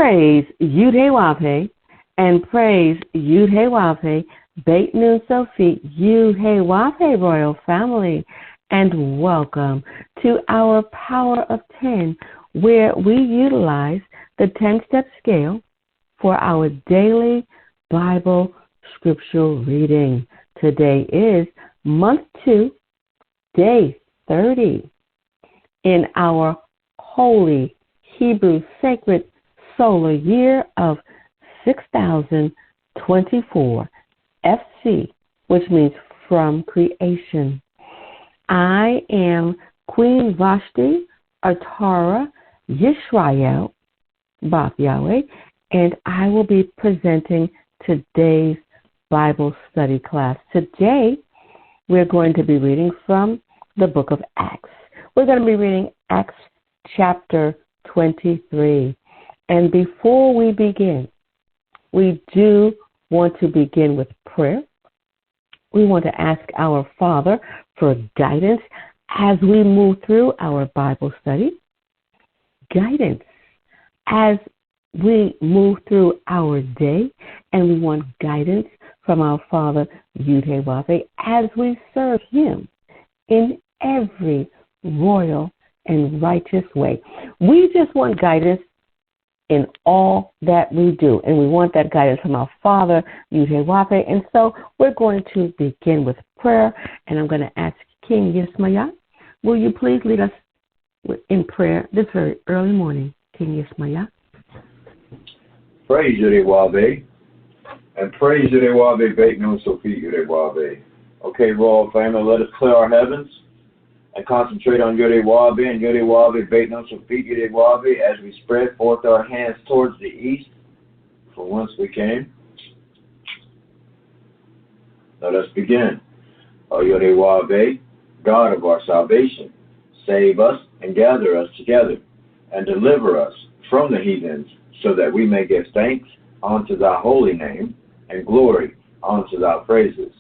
praise Yud-Heh-Wav-Heh, and praise Yud-Heh-Wav-Heh, Beit Nun Sophie, Yud-Heh-Wav-Heh royal family, and welcome to our Power of 10, where we utilize the 10-step scale for our daily Bible scriptural reading. Today is month 2, day 30, in our holy Hebrew sacred solar year of 6024 FC, which means from creation. I am Queen Vashti Atara Yisrael Bach Yahweh, and I will be presenting today's Bible study class. Today, we're going to be reading from the book of Acts. We're going to be reading Acts chapter 23. And before we begin, we do want to begin with prayer. We want to ask our Father for guidance as we move through our Bible study. Guidance as we move through our day, and we want guidance from our Father, Yud-Heh-Wav-Heh, as we serve Him in every royal and righteous way. We just want guidance in all that we do, and we want that guidance from our Father, Yud-Heh-Wav-Heh. And so we're going to begin with prayer, and I'm going to ask King Yismaya, will you please lead us in prayer this very early morning? King Yismaya. Praise Yud-Heh-Wav-Heh, and praise Yud-Heh-Wav-Heh, Beit Nun Sophie Yud-Heh-Wav-Heh. Okay, royal family, let us clear our heavens and concentrate on Yud-Heh-Wav-Heh and Yud-Heh-Wav-Heh, Beit Nun Sophie Yud-Heh-Wav-Heh, as we spread forth our hands towards the east, from whence we came. Let us begin. O Yud-Heh-Wav-Heh, God of our salvation, save us and gather us together, and deliver us from the heathens, so that we may give thanks unto thy holy name, and glory unto thy praises.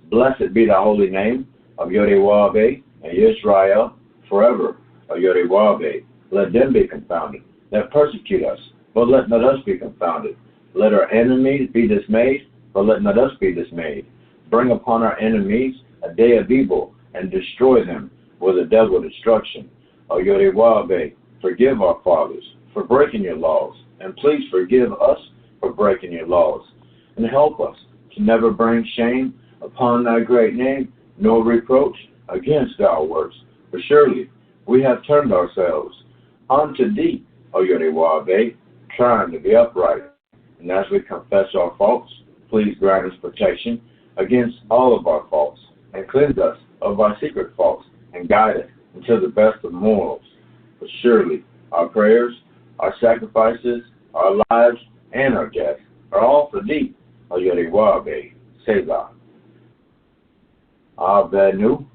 Blessed be thy holy name of Yud-Heh-Wav-Heh and Yisrael forever. O Yud-Heh-Wav-Heh, let them be confounded that persecute us, but let not us be confounded. Let our enemies be dismayed, but let not us be dismayed. Bring upon our enemies a day of evil, and destroy them with a devil destruction. O Yud-Heh-Wav-Heh, forgive our fathers for breaking your laws, and please forgive us for breaking your laws, and help us to never bring shame upon thy great name, nor reproach against our works. For surely we have turned ourselves unto thee, O Yud-Heh-Wav-Heh, trying to be upright. And as we confess our faults, please grant us protection against all of our faults, and cleanse us of our secret faults, and guide us into the best of morals. For surely our prayers, our sacrifices, our lives, and our death are all for thee, O Yud-Heh-Wav-Heh, Selah. Avenu,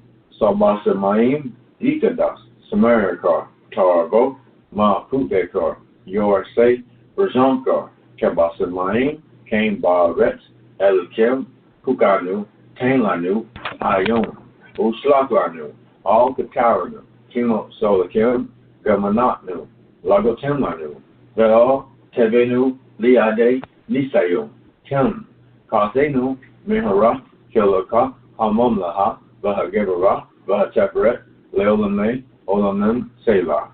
Sabasamayim, Ikadas, Samarikar, Targo, Ma'pubekar, Yorsei, Razonkar, Kabasamayim, Kain Baaret, Elikim, Kukanu, Tainlanu, Ayun, Uslaklanu, Al Kataranu, Kimo Solakim, Gamanatnu, Lagotemlanu, Ve'al, Tevenu, Liade, Nisayum, Kim, Kasenu, Mihara, Kilaka, Hamomlaha, Vahagevara, Vahateperet, Leolame, Olamim, Selah.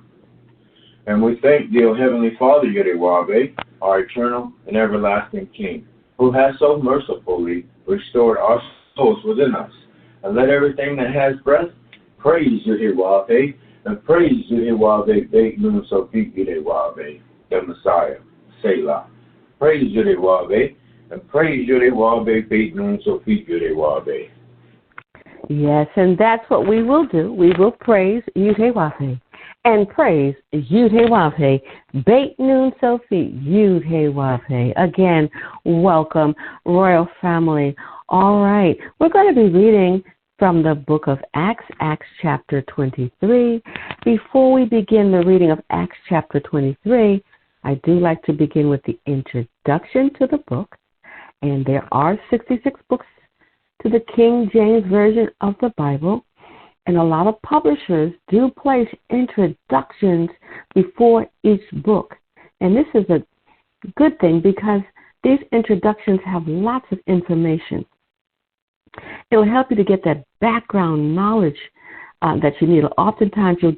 And we thank thee, O Heavenly Father, Yud-Heh-Wav-Heh, our eternal and everlasting King, who has so mercifully restored our souls within us. And let everything that has breath praise Yud-Heh-Wav-Heh, and praise Yud-Heh-Wav-Heh, Beit Nun Sophie Yud-Heh-Wav-Heh, the Messiah, Selah. Praise Yud-Heh-Wav-Heh, and praise Yud-Heh-Wav-Heh, Beit Nun Sophie Yud-Heh-Wav-Heh. Yes, and that's what we will do. We will praise Yud-Heh-Wav-Heh and praise Yud-Heh-Wav-Heh, Beit Nun Sophie Yud-Heh-Wav-Heh. Again, welcome, royal family. All right, we're going to be reading from the book of Acts, Acts chapter 23. Before we begin the reading of Acts chapter 23, I do like to begin with the introduction to the book. And there are 66 books to the King James Version of the Bible, and a lot of publishers do place introductions before each book. And this is a good thing because these introductions have lots of information. It'll help you to get that background knowledge that you need. Oftentimes you'll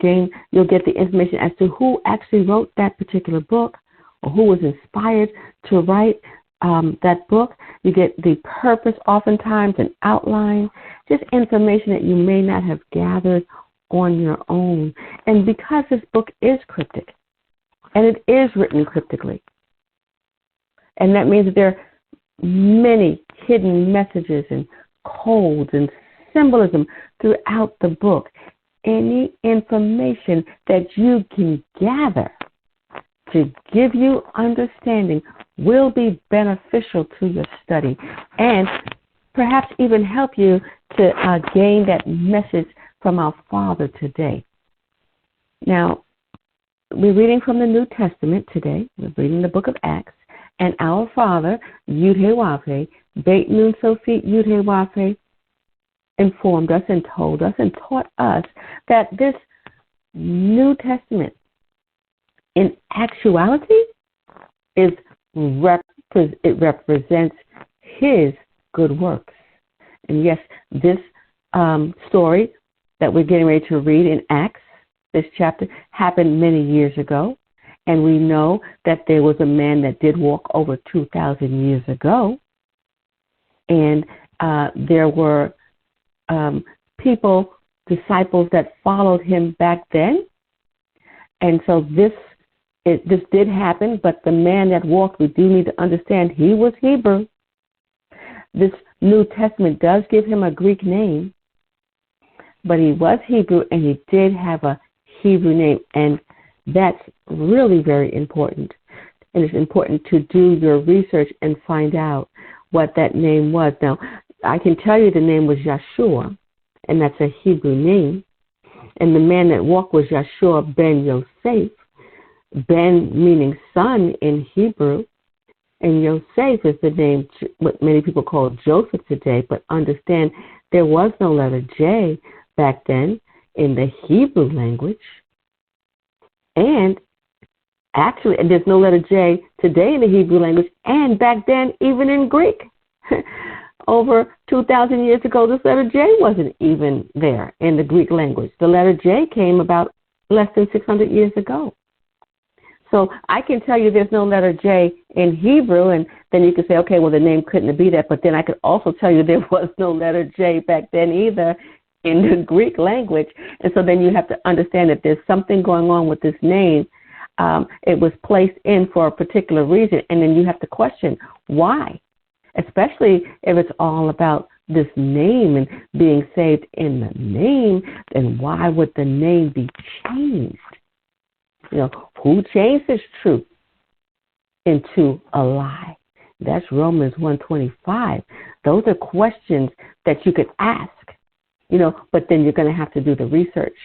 get the information as to who actually wrote that particular book or who was inspired to write that book. You get the purpose, oftentimes an outline, just information that you may not have gathered on your own. And because this book is cryptic, and it is written cryptically, and that means that there are many hidden messages and codes and symbolism throughout the book. Any information that you can gather to give you understanding will be beneficial to your study and perhaps even help you to gain that message from our Father today. Now, we're reading from the New Testament today. We're reading the book of Acts. And our Father, Yud-Heh-Wav-Heh, Beit Nun Sofit Yud-Heh-Wav-Heh, informed us and told us and taught us that this New Testament, in actuality, it represents His good works. And yes, this story that we're getting ready to read in Acts, this chapter, happened many years ago. And we know that there was a man that did walk over 2,000 years ago. And there were disciples that followed him back then. And so this did happen, but the man that walked, we do need to understand, he was Hebrew. This New Testament does give him a Greek name, but he was Hebrew, and he did have a Hebrew name, and that's really very important. And it's important to do your research and find out what that name was. Now, I can tell you the name was Yeshua, and that's a Hebrew name. And the man that walked was Yeshua ben Yosef, ben meaning son in Hebrew, and Yosef is the name what many people call Joseph today, but understand there was no letter J back then in the Hebrew language. And actually, there's no letter J today in the Hebrew language, and back then, even in Greek. Over 2,000 years ago, this letter J wasn't even there in the Greek language. The letter J came about less than 600 years ago. So I can tell you there's no letter J in Hebrew, and then you could say, okay, well, the name couldn't be that. But then I could also tell you there was no letter J back then either in the Greek language. And so then you have to understand that there's something going on with this name. It was placed in for a particular reason, and then you have to question why, especially if it's all about this name and being saved in the name, then why would the name be changed? You know, who changed this truth into a lie? That's Romans 1:25. Those are questions that you could ask, you know, but then you're going to have to do the research.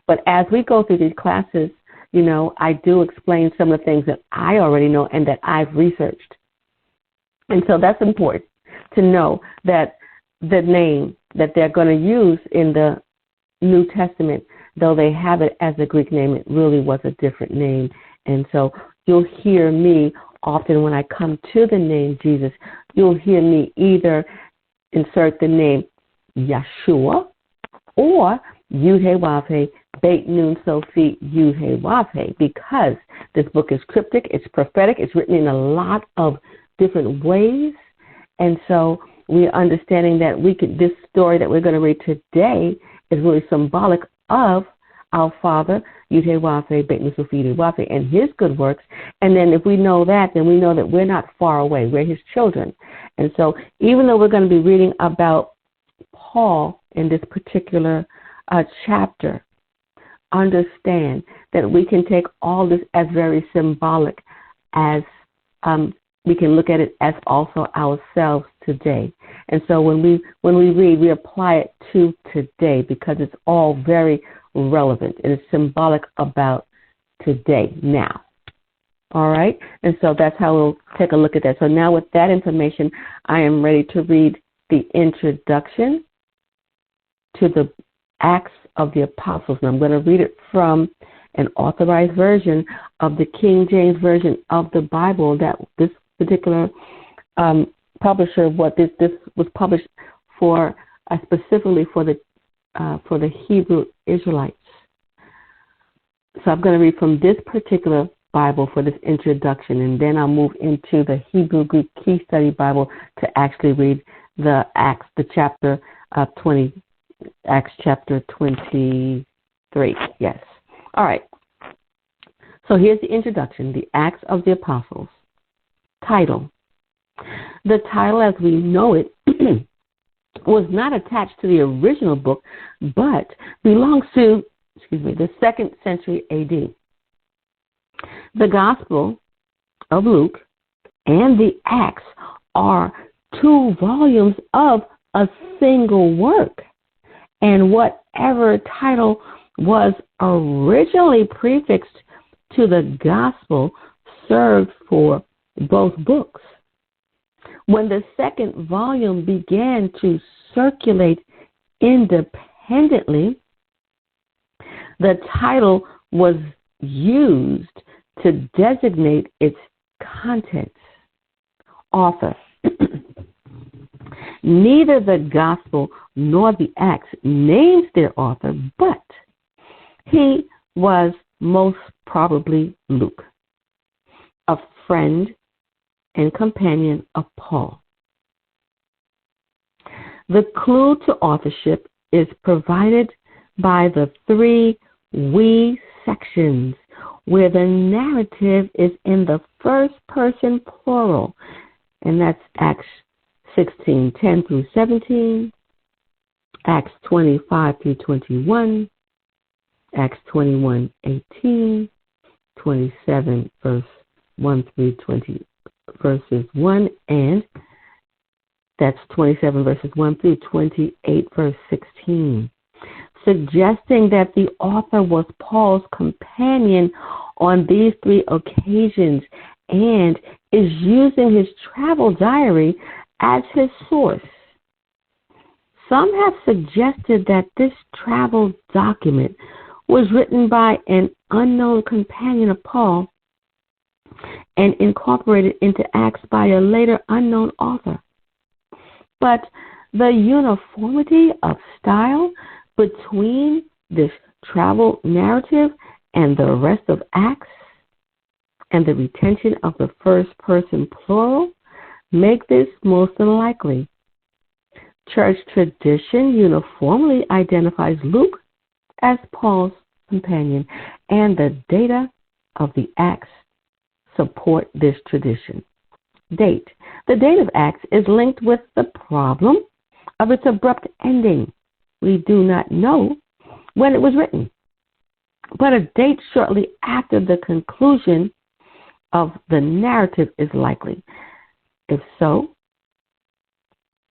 But as we go through these classes, you know, I do explain some of the things that I already know and that I've researched. And so that's important to know that the name that they're going to use in the New Testament, though they have it as a Greek name, it really was a different name. And so you'll hear me often when I come to the name Jesus, you'll hear me either insert the name Yeshua or Yud-Heh-Wav-Heh, Beit Nun Sofit Yud-Heh-Wav-Heh, because this book is cryptic, it's prophetic, it's written in a lot of different ways. And so we're understanding that this story that we're going to read today is really symbolic of our Father, Yud-Heh-Wav-Heh, Beit Nun Sofit Yud-Heh-Wav-Heh, and His good works. And then if we know that, then we know that we're not far away. We're His children. And so even though we're going to be reading about Paul in this particular chapter, understand that we can take all this as very symbolic, as we can look at it as also ourselves today. And so when we read, we apply it to today because it's all very relevant and it's symbolic about today, now. All right? And so that's how we'll take a look at that. So now with that information, I am ready to read the introduction to the Acts of the Apostles. And I'm going to read it from an authorized version of the King James Version of the Bible that this particular publisher, this was published for specifically for the Hebrew Israelites. So I'm going to read from this particular Bible for this introduction, and then I'll move into the Hebrew Greek Key Study Bible to actually read the Acts, the chapter 20, Acts chapter 23. Yes. All right. So here's the introduction, the Acts of the Apostles. Title. The title, as we know it, was not attached to the original book, but belongs to, the 2nd century A.D. The Gospel of Luke and the Acts are 2 volumes of a single work, and whatever title was originally prefixed to the Gospel served for both books. When the 2nd volume began to circulate independently, the title was used to designate its contents. Author. Neither the Gospel nor the Acts names their author, but he was most probably Luke, a friend and companion of Paul. The clue to authorship is provided by the 3 we sections, where the narrative is in the first person plural, and that's Acts 16:10 through 17, Acts 25 through 21, Acts 21:18, 27 verse 1 through 20 verses 1, and that's 27 verses 1 through 28 verse 16. Suggesting that the author was Paul's companion on these 3 occasions and is using his travel diary as his source. Some have suggested that this travel document was written by an unknown companion of Paul and incorporated into Acts by a later unknown author. But the uniformity of style between this travel narrative and the rest of Acts, and the retention of the first person plural, make this most unlikely. Church tradition uniformly identifies Luke as Paul's companion, and the data of the Acts support this tradition. Date. The date of Acts is linked with the problem of its abrupt ending. We do not know when it was written, but a date shortly after the conclusion of the narrative is likely. If so,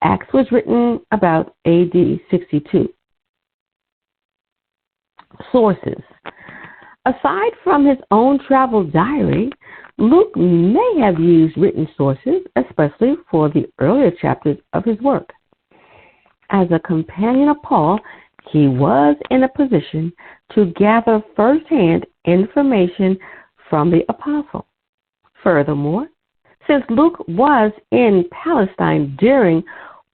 Acts was written about AD 62. Sources. Aside from his own travel diary, Luke may have used written sources, especially for the earlier chapters of his work. As a companion of Paul, he was in a position to gather firsthand information from the apostle. Furthermore, since Luke was in Palestine during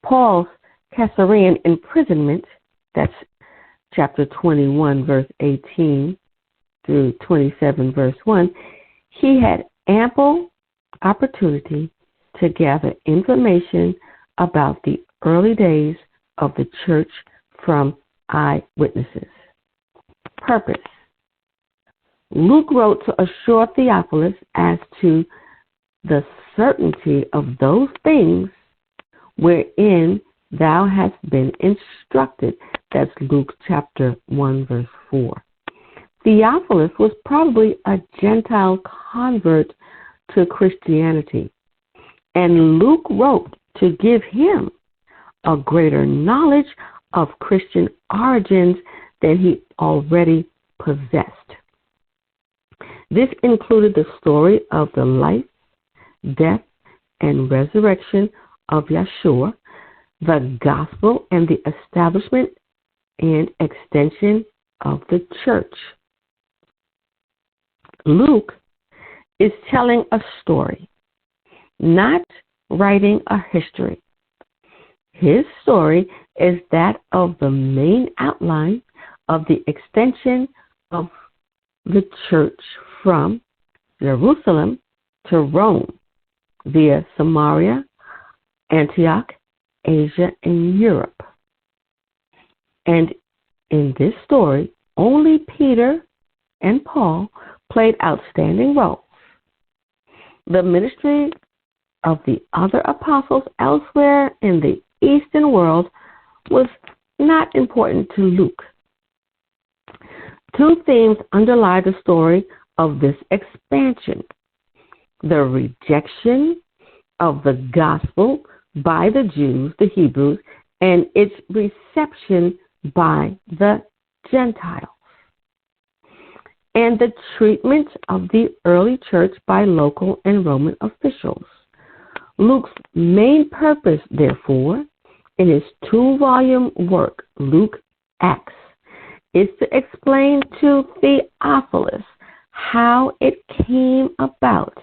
Paul's Caesarean imprisonment, that's chapter 21, verse 18 through 27, verse 1, he had ample opportunity to gather information about the early days of the church from eyewitnesses. Purpose. Luke wrote to assure Theophilus as to the certainty of those things wherein thou hast been instructed. That's Luke chapter 1, verse 4. Theophilus was probably a Gentile convert to Christianity, and Luke wrote to give him a greater knowledge of Christian origins than he already possessed. This included the story of the life, death, and resurrection of Yeshua, the gospel, and the establishment and extension of the church. Luke is telling a story, not writing a history. His story is that of the main outline of the extension of the church from Jerusalem to Rome via Samaria, Antioch, Asia, and Europe. And in this story, only Peter and Paul played outstanding roles. The ministry of the other apostles elsewhere in the Eastern world was not important to Luke. Two themes underlie the story of this expansion: the rejection of the gospel by the Jews, the Hebrews, and its reception by the Gentiles, and the treatment of the early church by local and Roman officials. Luke's main purpose, therefore, in his 2-volume work, Luke Acts, is to explain to Theophilus how it came about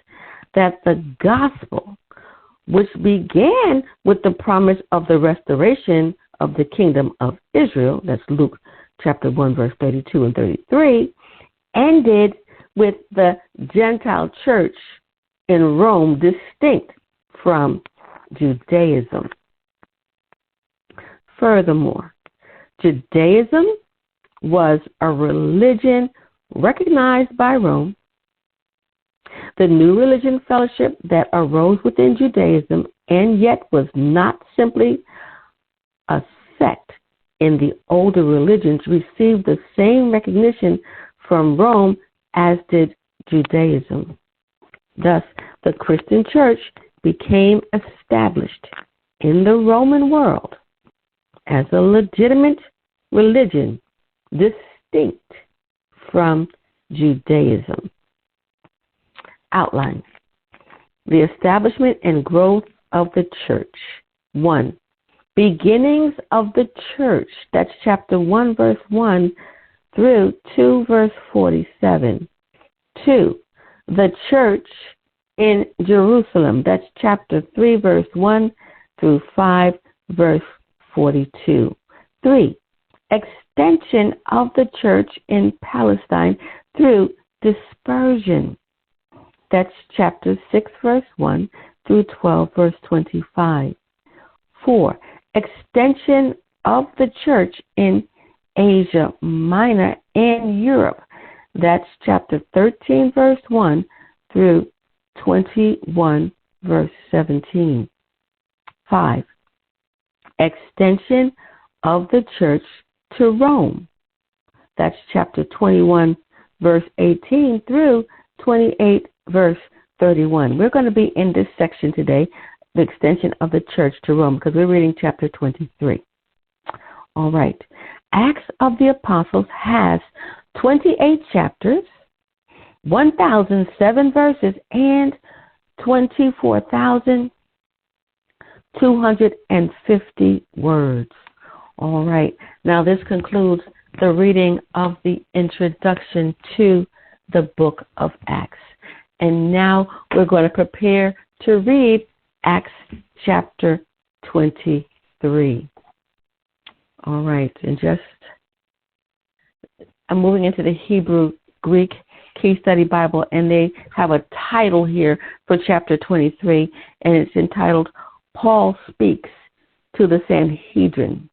that the gospel, which began with the promise of the restoration of the kingdom of Israel, that's Luke chapter 1, verse 32 and 33, ended with the Gentile church in Rome distinct from Judaism. Furthermore, Judaism was a religion recognized by Rome. The new religion fellowship that arose within Judaism and yet was not simply a sect in the older religions received the same recognition from Rome as did Judaism. Thus, the Christian church became established in the Roman world as a legitimate religion distinct from Judaism. Outline: the establishment and growth of the church. 1. Beginnings of the church. That's chapter 1, verse 1 through 2, verse 47. 2. The church in Jerusalem. That's chapter 3, verse 1 through 5, verse 42. 3. Extension of the church in Palestine through dispersion. That's chapter 6, verse 1 through 12, verse 25. 4. Extension of the church in Asia Minor and Europe. That's chapter 13, verse 1 through 21, verse 17. 5. Extension of the church to Rome. That's chapter 21, verse 18 through 28, verse 31. We're going to be in this section today, the extension of the church to Rome, because we're reading chapter 23. All right. Acts of the Apostles has 28 chapters, 1,007 verses, and 24,250 words. All right. Now this concludes the reading of the introduction to the book of Acts. And now we're going to prepare to read Acts chapter 23. All right. And I'm moving into the Hebrew Greek Key Study Bible, and they have a title here for chapter 23, and it's entitled, Paul Speaks to the Sanhedrin.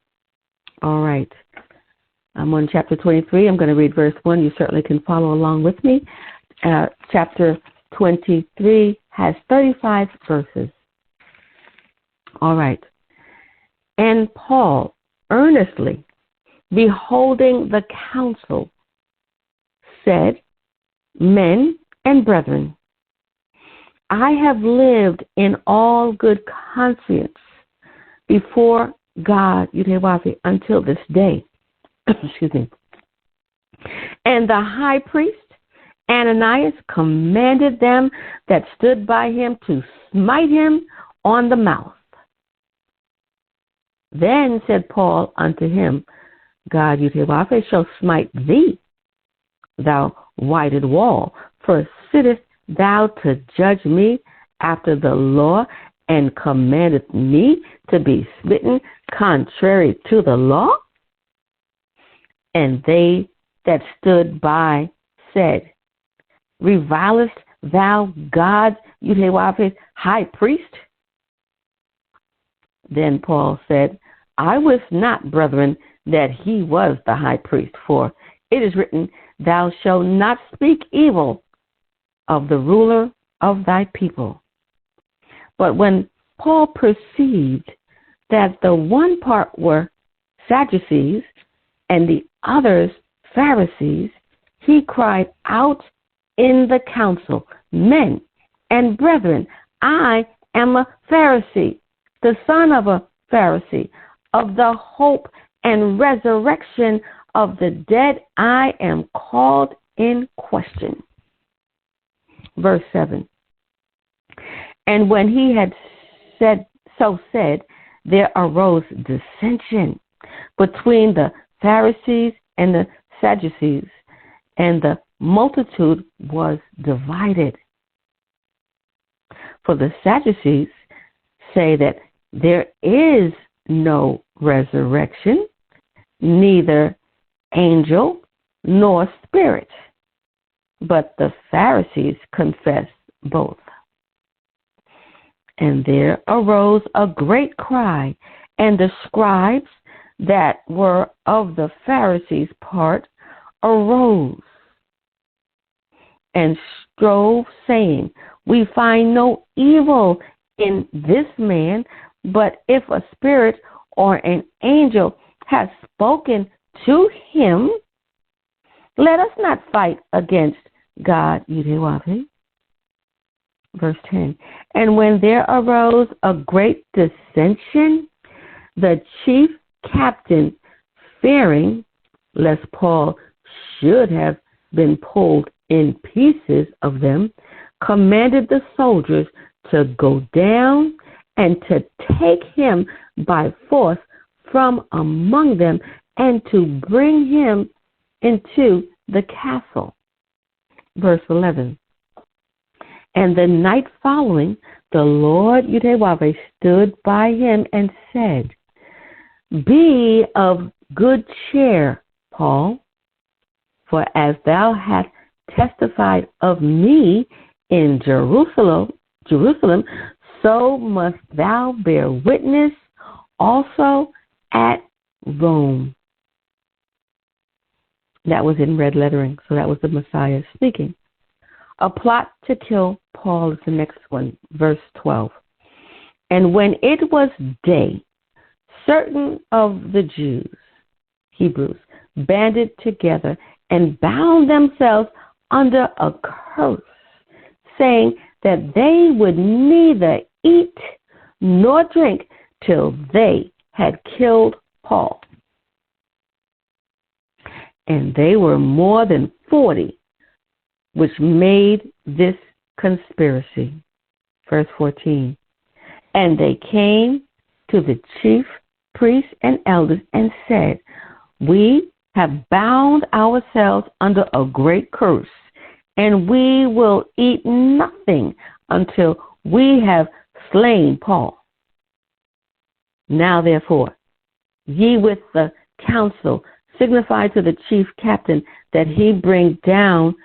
All right. I'm on chapter 23. I'm going to read verse 1. You certainly can follow along with me. Chapter 23 has 35 verses. All right. And Paul, earnestly beholding the council, said, Men and brethren, I have lived in all good conscience before God, Yudhewafi, until this day. Excuse me. And the high priest, Ananias, commanded them that stood by him to smite him on the mouth. Then said Paul unto him, God, Yudhewafi, shall smite thee, thou whited wall. For sittest thou to judge me after the law, and commandeth me to be smitten contrary to the law? And they that stood by said, Revilest thou God's Yud-Heh-Wav-Heh's high priest? Then Paul said, I wist not, brethren, that he was the high priest, for it is written, Thou shalt not speak evil of the ruler of thy people. But when Paul perceived that the one part were Sadducees and the others Pharisees, he cried out in the council, Men and brethren, I am a Pharisee, the son of a Pharisee. Of the hope and resurrection of the dead I am called in question. Verse 7. And when he had said, there arose dissension between the Pharisees and the Sadducees, and the multitude was divided. For the Sadducees say that there is no resurrection, neither angel nor spirit, but the Pharisees confess both. And there arose a great cry, and the scribes that were of the Pharisees' part arose and strove, saying, We find no evil in this man, but if a spirit or an angel has spoken to him, let us not fight against God. Yud-Heh-Wav-Heh. Verse 10. And when there arose a great dissension, the chief captain, fearing lest Paul should have been pulled in pieces of them, commanded the soldiers to go down and to take him by force from among them and to bring him into the castle. Verse 11. And the night following, the Lord Yud-Heh-Wav-Heh stood by him and said, Be of good cheer, Paul, for as thou hast testified of me in Jerusalem, so must thou bear witness also at Rome. That was in red lettering, so that was the Messiah speaking. A plot to kill Paul is the next one, verse 12. And when it was day, certain of the Jews, Hebrews, banded together and bound themselves under a curse, saying that they would neither eat nor drink till they had killed Paul. And they were more than 40 which made this conspiracy. Verse 14. And they came to the chief priests and elders and said, We have bound ourselves under a great curse, and we will eat nothing until we have slain Paul. Now therefore, ye with the council signify to the chief captain that he bring down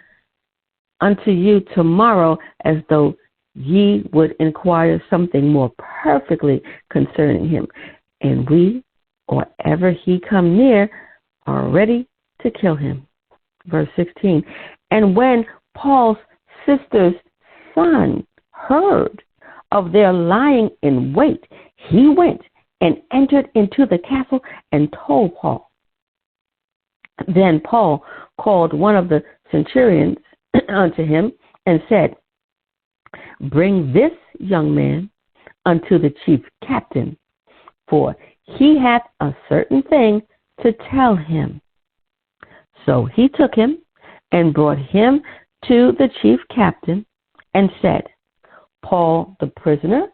unto you tomorrow, as though ye would inquire something more perfectly concerning him. And we, or ever he come near, are ready to kill him. Verse 16. And when Paul's sister's son heard of their lying in wait, he went and entered into the castle and told Paul. Then Paul called one of the centurions unto him and said, Bring this young man unto the chief captain, for he hath a certain thing to tell him. So he took him and brought him to the chief captain and said, Paul the prisoner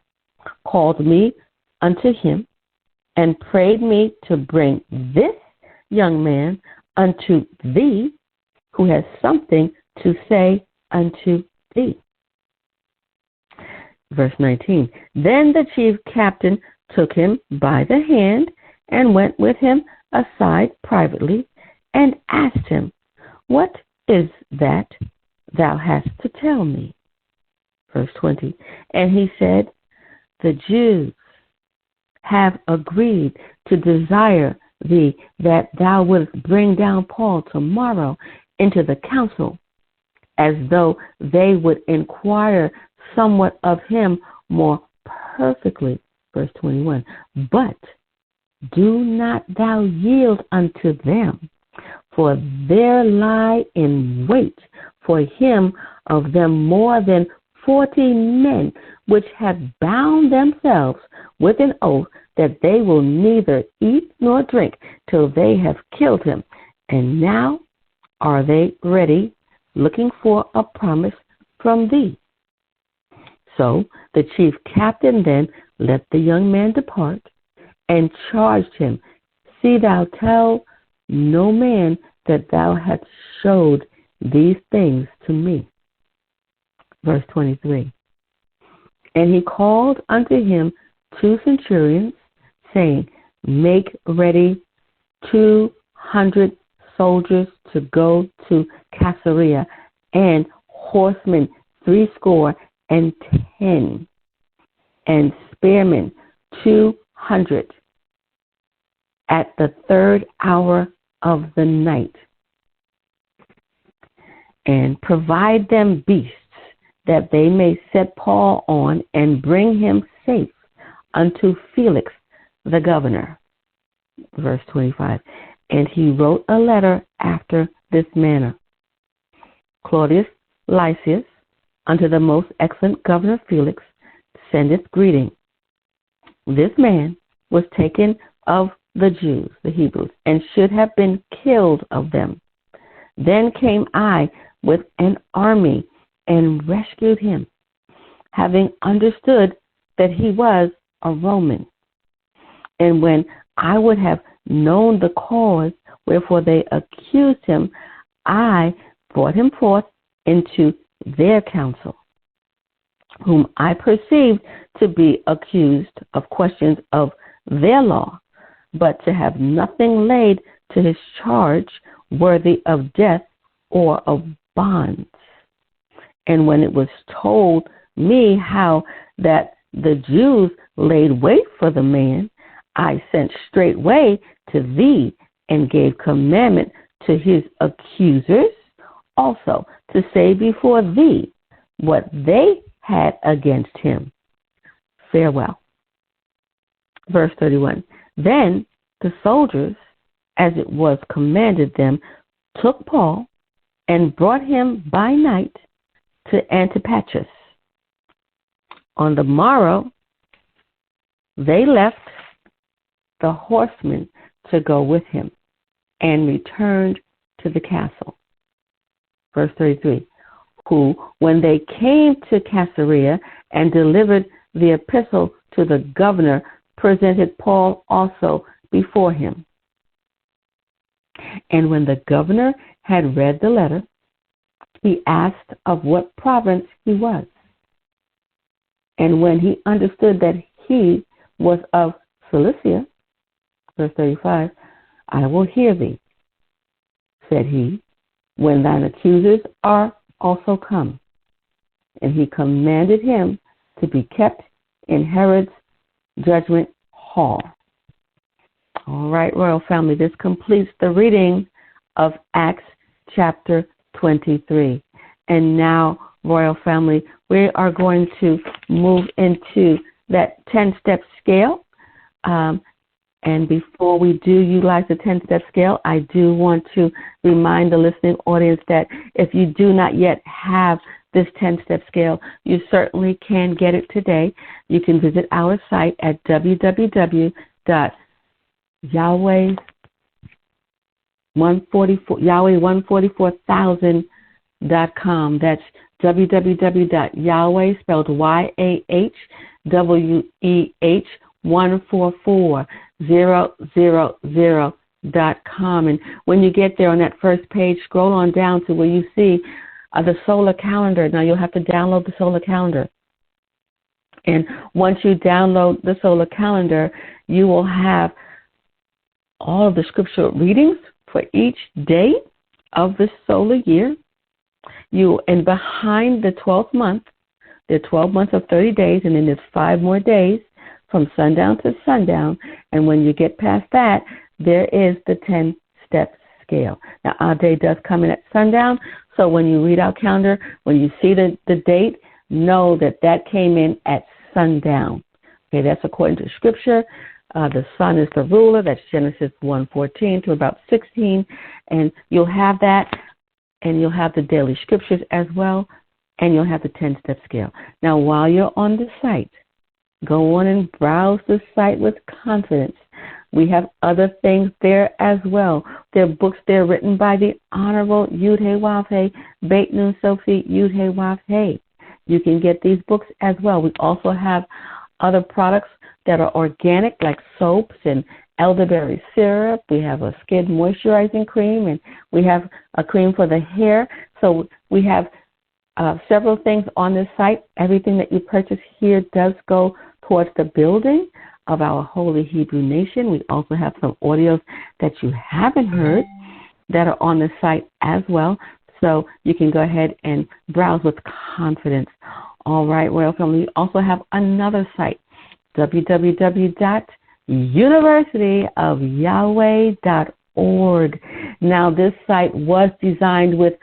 called me unto him and prayed me to bring this young man unto thee, who has something to say unto thee. Verse 19. Then the chief captain took him by the hand and went with him aside privately and asked him, What is that thou hast to tell me? Verse 20. And he said, The Jews have agreed to desire thee that thou wouldst bring down Paul tomorrow into the council, as though they would inquire somewhat of him more perfectly. Verse 21. But do not thou yield unto them, for there lie in wait for him of them more than 40 men, which have bound themselves with an oath that they will neither eat nor drink till they have killed him. And now are they ready, looking for a promise from thee. So the chief captain then let the young man depart, and charged him, See thou tell no man that thou hast showed these things to me. Verse 23. And he called unto him 2 centurions, saying, Make ready 200 soldiers to go to Caesarea, and horsemen 70, and spearmen 200 at the 3rd hour of the night. And provide them beasts, that they may set Paul on and bring him safe unto Felix the governor. Verse 25. And he wrote a letter after this manner. Claudius Lysias, unto the most excellent governor Felix, sendeth greeting. This man was taken of the Jews, the Hebrews, and should have been killed of them. Then came I with an army and rescued him, having understood that he was a Roman. And when I would have known the cause wherefore they accused him, I brought him forth into their council, whom I perceived to be accused of questions of their law, but to have nothing laid to his charge worthy of death or of bonds. And when it was told me how that the Jews laid wait for the man, I sent straightway to thee and gave commandment to his accusers also to say before thee what they had against him. Farewell. Verse 31. Then the soldiers, as it was commanded them, took Paul and brought him by night to Antipatris. On the morrow, they left the horsemen to go with him and returned to the castle. Verse 33. Who, when they came to Caesarea and delivered the epistle to the governor, presented Paul also before him. And when the governor had read the letter, he asked of what province he was. And when he understood that he was of Cilicia, verse 35, I will hear thee, said he, when thine accusers are also come. And he commanded him to be kept in Herod's judgment hall. All right, royal family, this completes the reading of Acts chapter 23. And now, royal family, we are going to move into that 10-step scale. And before we do utilize the 10-step scale, I do want to remind the listening audience that if you do not yet have this 10-step scale, you certainly can get it today. You can visit our site at Yahweh144,000.com. That's www.Yahweh, spelled YAHWEH 144,000.com. And when you get there on that first page, scroll on down to where you see The solar calendar. Now you'll have to download the solar calendar. And once you download the solar calendar, you will have all of the scriptural readings for each day of the solar year. And behind the 12th month, there are 12 months of 30 days, and then there's 5 more days from sundown to sundown. And when you get past that, there is the 10-step scale. Now, our day does come in at sundown, so when you read our calendar, when you see the date, know that that came in at sundown. Okay, that's according to Scripture. The sun is the ruler. That's Genesis 1:14 to about 16. And you'll have that, and you'll have the daily scriptures as well, and you'll have the 10-step scale. Now, while you're on the site, go on and browse the site with confidence. We have other things there as well. There are books there written by the Honorable Yudhe Beit Nun Sophie Yudhe. You can get these books as well. We also have other products that are organic, like soaps and elderberry syrup. We have a skin moisturizing cream, and we have a cream for the hair. So we have several things on this site. Everything that you purchase here does go towards the building of our Holy Hebrew Nation. We also have some audios that you haven't heard that are on the site as well. So you can go ahead and browse with confidence. All right, Royal Family, we also have another site, www.universityofyahweh.org. Now, this site was designed with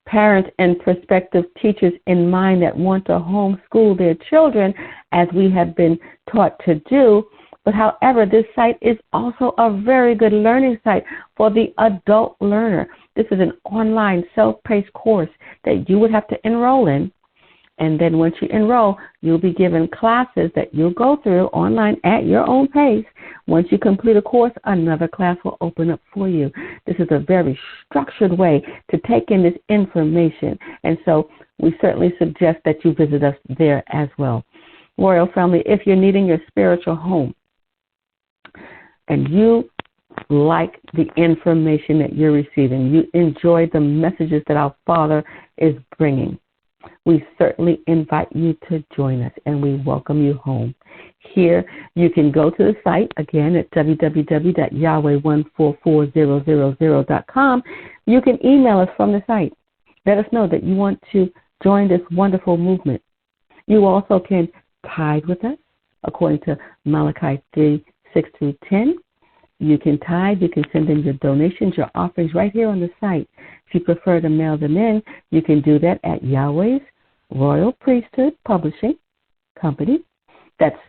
parent and prospective teachers in mind that want to homeschool their children, as we have been taught to do. But however, this site is also a very good learning site for the adult learner. This is an online self-paced course that you would have to enroll in. And then once you enroll, you'll be given classes that you'll go through online at your own pace. Once you complete a course, another class will open up for you. This is a very structured way to take in this information. And so we certainly suggest that you visit us there as well. Royal Family, if you're needing your spiritual home and you like the information that you're receiving, you enjoy the messages that our Father is bringing, we certainly invite you to join us, and we welcome you home. Here, you can go to the site, again, at www.yahweh144000.com. You can email us from the site. Let us know that you want to join this wonderful movement. You also can tithe with us, according to Malachi 3:6-10. You can tithe. You can send in your donations, your offerings right here on the site. If you prefer to mail them in, you can do that at Yahweh's Royal Priesthood Publishing Company. That's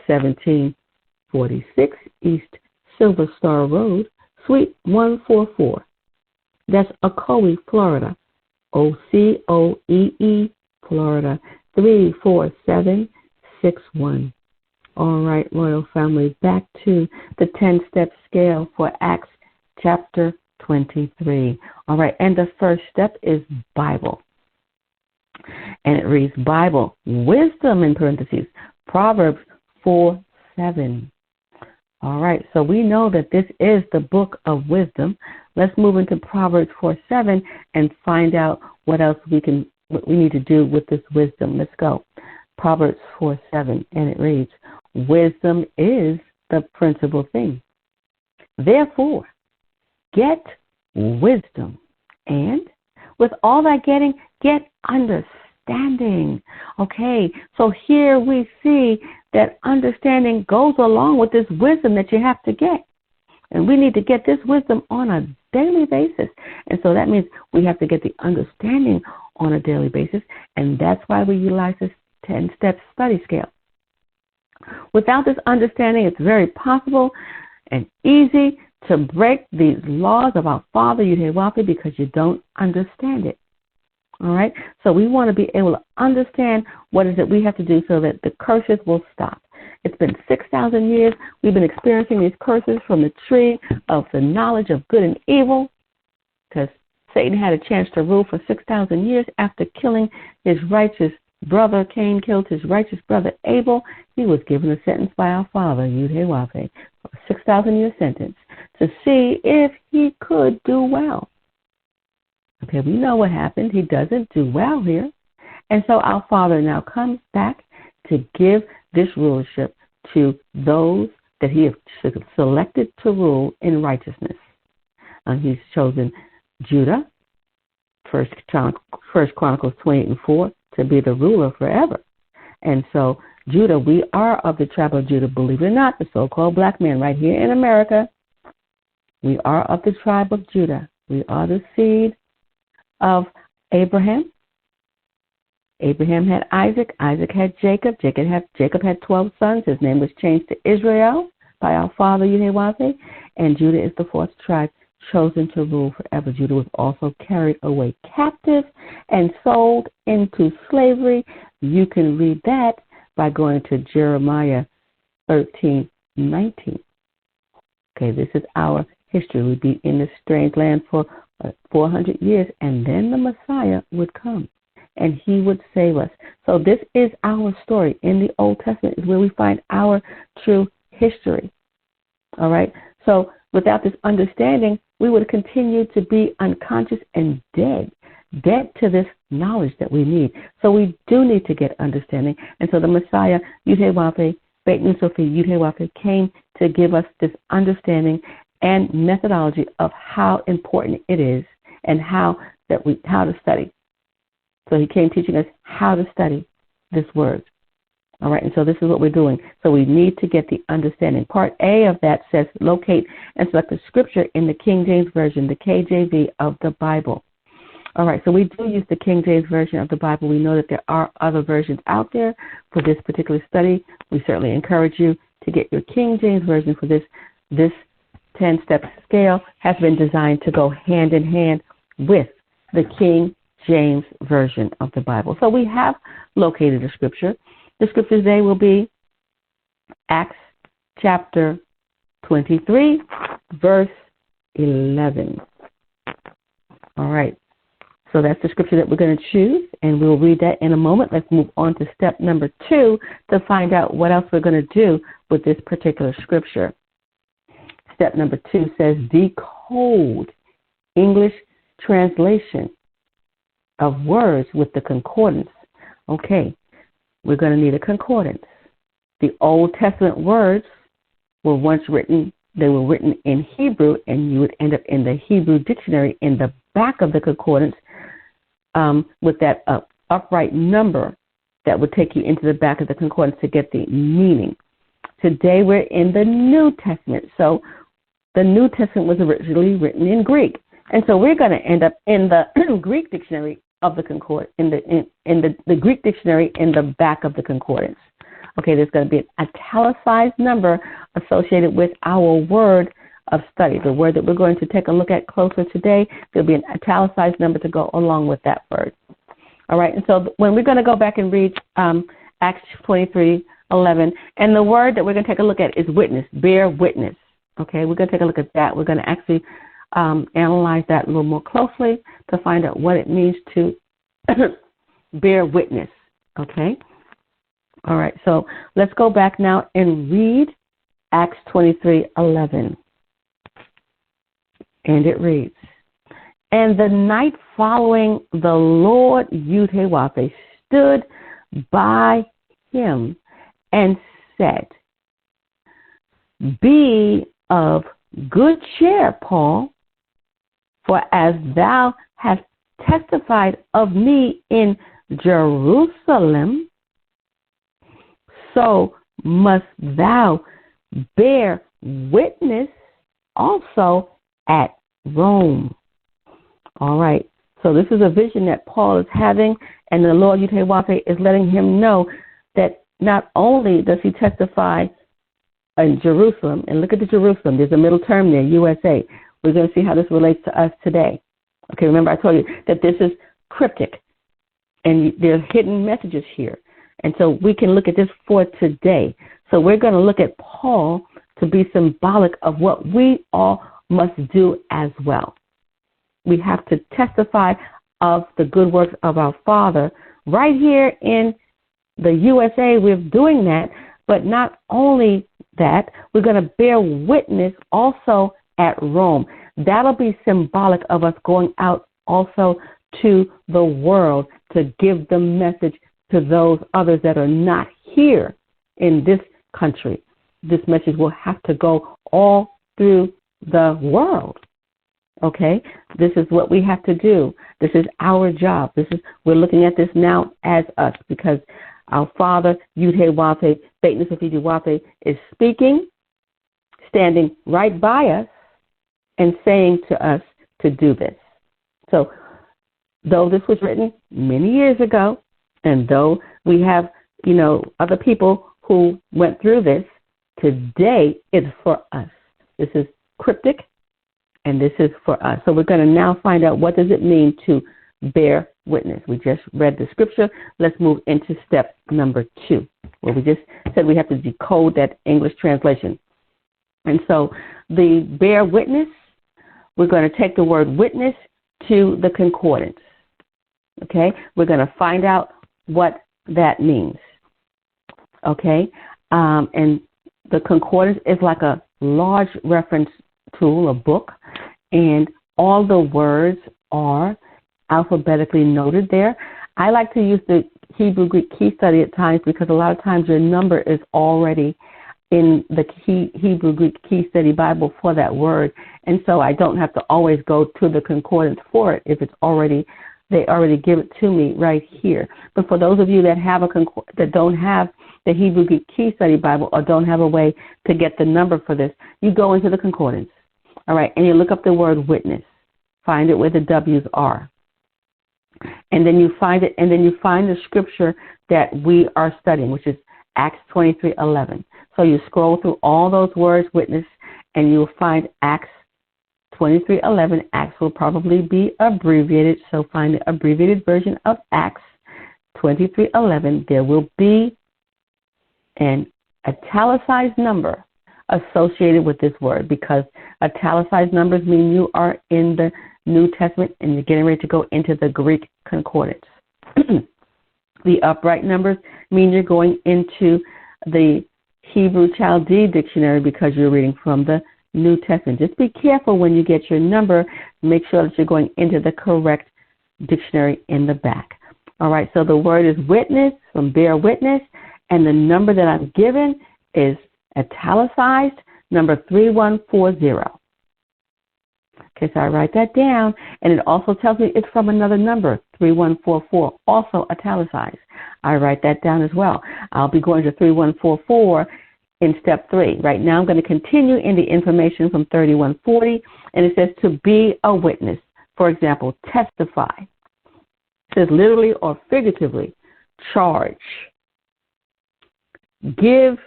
1746 East Silver Star Road, Suite 144. That's Ocoee, Florida. Ocoee, Florida, 34761. All right, Royal Family, back to the 10-step scale for Acts chapter 23. All right, and the first step is Bible. And it reads Bible, wisdom in parentheses, Proverbs 4:7. All right, so we know that this is the book of wisdom. Let's move into Proverbs 4:7 and find out what else we need to do with this wisdom. Let's go. Proverbs 4:7, and it reads, wisdom is the principal thing. Therefore, get wisdom, and with all that getting, get understanding. Okay, so here we see that understanding goes along with this wisdom that you have to get. And we need to get this wisdom on a daily basis. And so that means we have to get the understanding on a daily basis, and that's why we utilize this 10-step study scale. Without this understanding, it's very possible and easy to break these laws of our Father, Yudhe, because you don't understand it. All right? So we want to be able to understand what is it we have to do so that the curses will stop. It's been 6,000 years. We've been experiencing these curses from the tree of the knowledge of good and evil, because Satan had a chance to rule for 6,000 years after killing his righteous brother. Cain killed his righteous brother Abel. He was given a sentence by our Father, Yudhe, a 6,000-year sentence, to see if he could do well. Okay, we know what happened. He doesn't do well here. And so our Father now comes back to give this rulership to those that he has selected to rule in righteousness. He's chosen Judah, First Chronicles 28:4, to be the ruler forever. And so Judah, we are of the tribe of Judah, believe it or not, the so-called black man right here in America. We are of the tribe of Judah. We are the seed of Abraham. Abraham had Isaac. Isaac had Jacob. Jacob had 12 sons. His name was changed to Israel by our father, Yahweh. And Judah is the fourth tribe chosen to rule forever. Judah was also carried away captive and sold into slavery. You can read that by going to Jeremiah 13:19. Okay, this is our history. We'd be in this strange land for 400 years, and then the Messiah would come, and he would save us. So this is our story. In the Old Testament is where we find our true history. All right? So without this understanding, we would continue to be unconscious and dead to this knowledge that we need. So we do need to get understanding. And so the Messiah, Yudhe-Wahbe, Beit Nusofi, Yudhe-Wahbe, came to give us this understanding and methodology of how important it is and how to study. So he came teaching us how to study this word. All right, and so this is what we're doing. So we need to get the understanding. Part A of that says locate and select the scripture in the King James Version, the KJV of the Bible. All right, so we do use the King James Version of the Bible. We know that there are other versions out there for this particular study. We certainly encourage you to get your King James Version for this. This 10-step scale has been designed to go hand in hand with the King James Version of the Bible. So we have located a scripture. The scripture today will be Acts chapter 23, verse 11. All right. So that's the scripture that we're going to choose, and we'll read that in a moment. Let's move on to step number 2 to find out what else we're going to do with this particular scripture. Step number 2 says decode English translation of words with the concordance. Okay, we're going to need a concordance. The Old Testament words were once written, they were written in Hebrew, and you would end up in the Hebrew dictionary in the back of the concordance with that upright number that would take you into the back of the concordance to get the meaning. Today we're in the New Testament. So the New Testament was originally written in Greek. And so we're going to end up in the Greek dictionary of the concordance, in the Greek dictionary in the back of the concordance. Okay, there's going to be an italicized number associated with our word of study. The word that we're going to take a look at closer today, there'll be an italicized number to go along with that word. All right, and so when we're going to go back and read Acts 23:11, and the word that we're going to take a look at is witness, bear witness. Okay, we're going to take a look at that. We're going to actually analyze that a little more closely to find out what it means to bear witness. Okay? All right, so let's go back now and read Acts 23:11. And it reads, and the night following, the Lord Yudhe-Wahbe stood by him and said, be of good cheer, Paul, for as thou hast testified of me in Jerusalem, so must thou bear witness also at Rome. All right. So this is a vision that Paul is having, and the Lord Yudhe-Wahbe is letting him know that not only does he testify in Jerusalem, and look at the Jerusalem, there's a middle term there, USA. We're going to see how this relates to us today. Okay, remember I told you that this is cryptic, and there's hidden messages here. And so we can look at this for today. So we're going to look at Paul to be symbolic of what we all must do as well. We have to testify of the good works of our Father. Right here in the USA, we're doing that, but not only that, we're going to bear witness also at Rome. That'll be symbolic of us going out also to the world to give the message to those others that are not here in this country. This message will have to go all through the world. Okay? This is what we have to do. This is our job. We're looking at this now as us, because our Father, Yud-Heh-Wav-Heh, Beit-Nus-Wafe, is speaking, standing right by us, and saying to us to do this. So, though this was written many years ago, and though we have, other people who went through this, today it's for us. This is cryptic, and this is for us. So we're going to now find out, what does it mean to bear witness? We just read the scripture. Let's move into step number 2, where we just said we have to decode that English translation. And so the bear witness, we're going to take the word witness to the concordance. Okay? We're going to find out what that means. Okay? And the concordance is like a large reference tool, a book, and all the words are alphabetically noted there. I like to use the Hebrew Greek key study at times, because a lot of times your number is already in the Hebrew Greek key study Bible for that word, and so I don't have to always go to the concordance for it if they already give it to me right here. But for those of you that have that don't have the Hebrew Greek key study Bible, or don't have a way to get the number for this, you go into the concordance, all right, and you look up the word witness. Find it where the W's are. And then you find it, and then you find the scripture that we are studying, which is Acts 23:11. So you scroll through all those words, witness, and you'll find Acts 23:11. Acts will probably be abbreviated, so find the abbreviated version of Acts 23:11. There will be an italicized number associated with this word, because italicized numbers mean you are in the New Testament and you're getting ready to go into the Greek concordance. The upright numbers mean you're going into the Hebrew Chaldee dictionary, because you're reading from the New Testament. Just be careful when you get your number. Make sure that you're going into the correct dictionary in the back. All right, so the word is witness, from bear witness, and the number that I'm given is italicized, number 3140. Okay, so I write that down, and it also tells me it's from another number, 3144, also italicized. I write that down as well. I'll be going to 3144 in step 3. Right now I'm going to continue in the information from 3140, and it says to be a witness. For example, testify. It says literally or figuratively, charge, give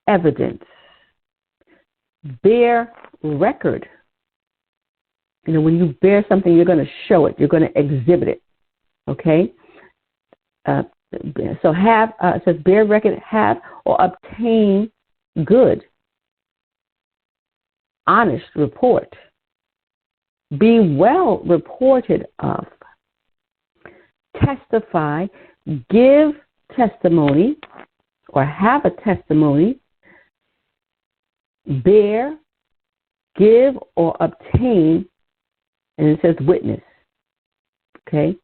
evidence, bear record. When you bear something, you're going to show it. You're going to exhibit it. Okay? So it says bear record, have or obtain good, honest report, be well reported of, testify, give testimony or have a testimony, bear, give or obtain, and it says witness. Okay?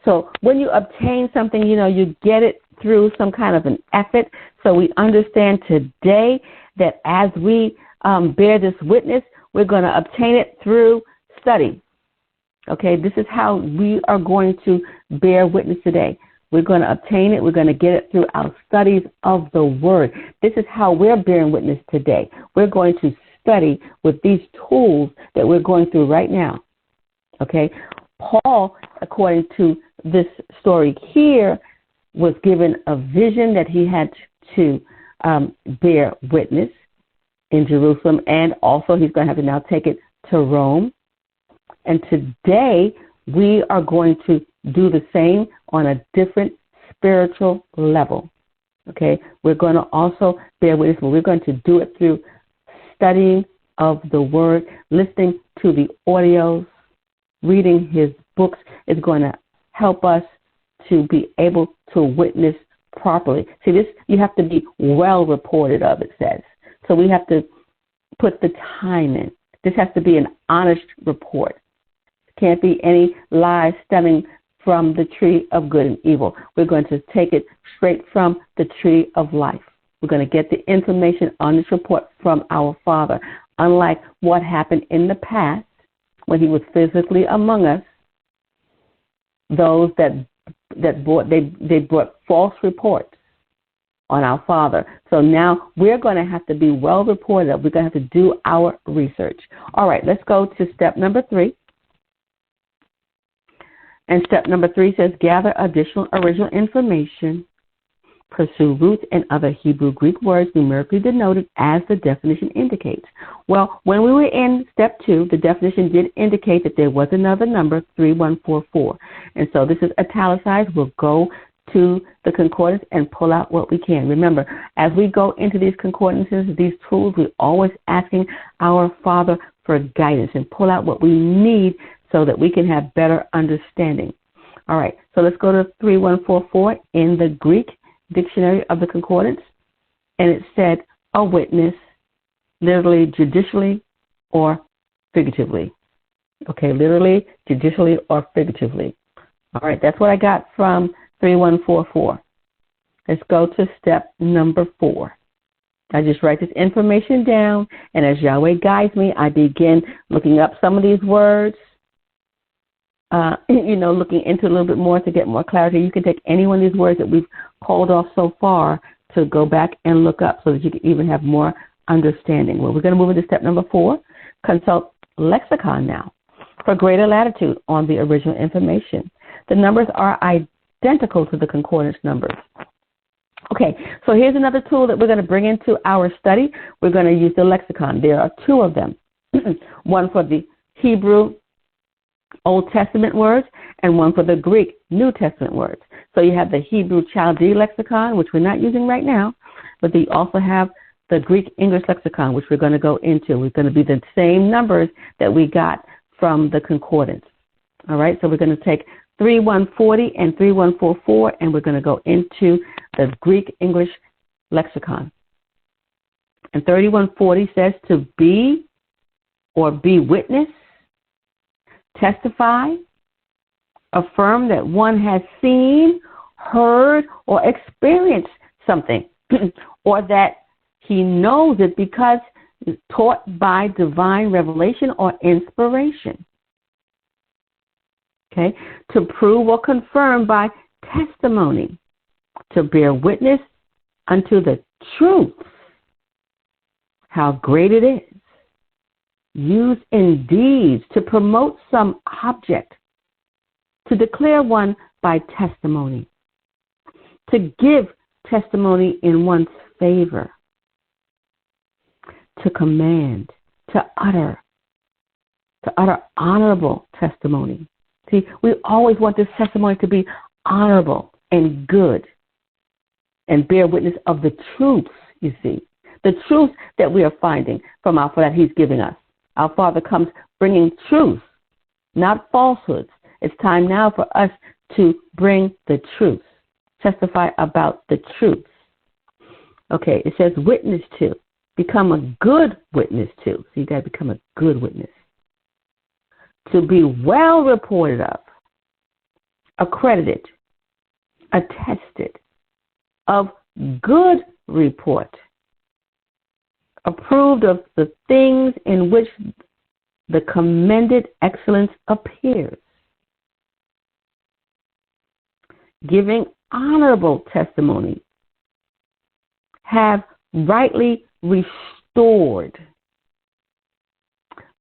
So when you obtain something, you get it through some kind of an effort. So we understand today that as we bear this witness, we're going to obtain it through study. Okay? This is how we are going to bear witness today. We're going to obtain it. We're going to get it through our studies of the Word. This is how we're bearing witness today. We're going to study with these tools that we're going through right now. Okay? Paul, according to this story here, was given a vision that he had to bear witness in Jerusalem, and also he's going to have to now take it to Rome. And today we are going to do the same on a different spiritual level. Okay? We're going to also bear witness, but we're going to do it through studying of the Word, listening to the audios, reading his books is going to help us to be able to witness properly. See, this, you have to be well reported of, it says. So we have to put the time in. This has to be an honest report. can't be any lies stemming from the tree of good and evil. We're going to take it straight from the tree of life. We're going to get the information on this report from our Father. Unlike what happened in the past when he was physically among us, those that brought false reports on our Father. So now we're going to have to be well reported. We're going to have to do our research. All right, let's go to step number 3. And step number 3 says gather additional original information. Pursue roots and other Hebrew Greek words numerically denoted as the definition indicates. Well, when we were in step 2, the definition did indicate that there was another number, 3144. And so this is italicized. We'll go to the concordance and pull out what we can. Remember, as we go into these concordances, these tools, we're always asking our Father for guidance and pull out what we need so that we can have better understanding. All right, so let's go to 3144 in the Greek Dictionary of the Concordance, and it said a witness, literally, judicially, or figuratively. Okay, literally, judicially, or figuratively. All right, that's what I got from 3144. Let's go to step number 4. I just write this information down, and as Yahweh guides me, I begin looking up some of these words, looking into a little bit more to get more clarity. You can take any one of these words that we've called off so far to go back and look up so that you can even have more understanding. Well, we're going to move into step number 4. Consult lexicon now for greater latitude on the original information. The numbers are identical to the concordance numbers. Okay, so here's another tool that we're going to bring into our study. We're going to use the lexicon. There are 2 of them, one for the Hebrew Old Testament words and one for the Greek New Testament words. So you have the Hebrew Chaldee lexicon, which we're not using right now, but you also have the Greek English lexicon, which we're going to go into. It's going to be the same numbers that we got from the concordance. All right, so we're going to take 3140 and 3144, and we're going to go into the Greek English lexicon. And 3140 says to be or be witness, testify, affirm that one has seen, heard, or experienced something, or that he knows it because taught by divine revelation or inspiration. Okay, to prove or confirm by testimony, to bear witness unto the truth, how great it is. Use in deeds to promote some object, to declare one by testimony, to give testimony in one's favor, to command, to utter honorable testimony. See, we always want this testimony to be honorable and good and bear witness of the truths, you see, the truths that we are finding from our Father that He's giving us. Our Father comes bringing truth, not falsehoods. It's time now for us to bring the truth, testify about the truth. Okay, it says witness to, become a good witness to. So you got to become a good witness. To be well reported of, accredited, attested, of good report, approved of the things in which the commended excellence appears, giving honorable testimony, have rightly restored.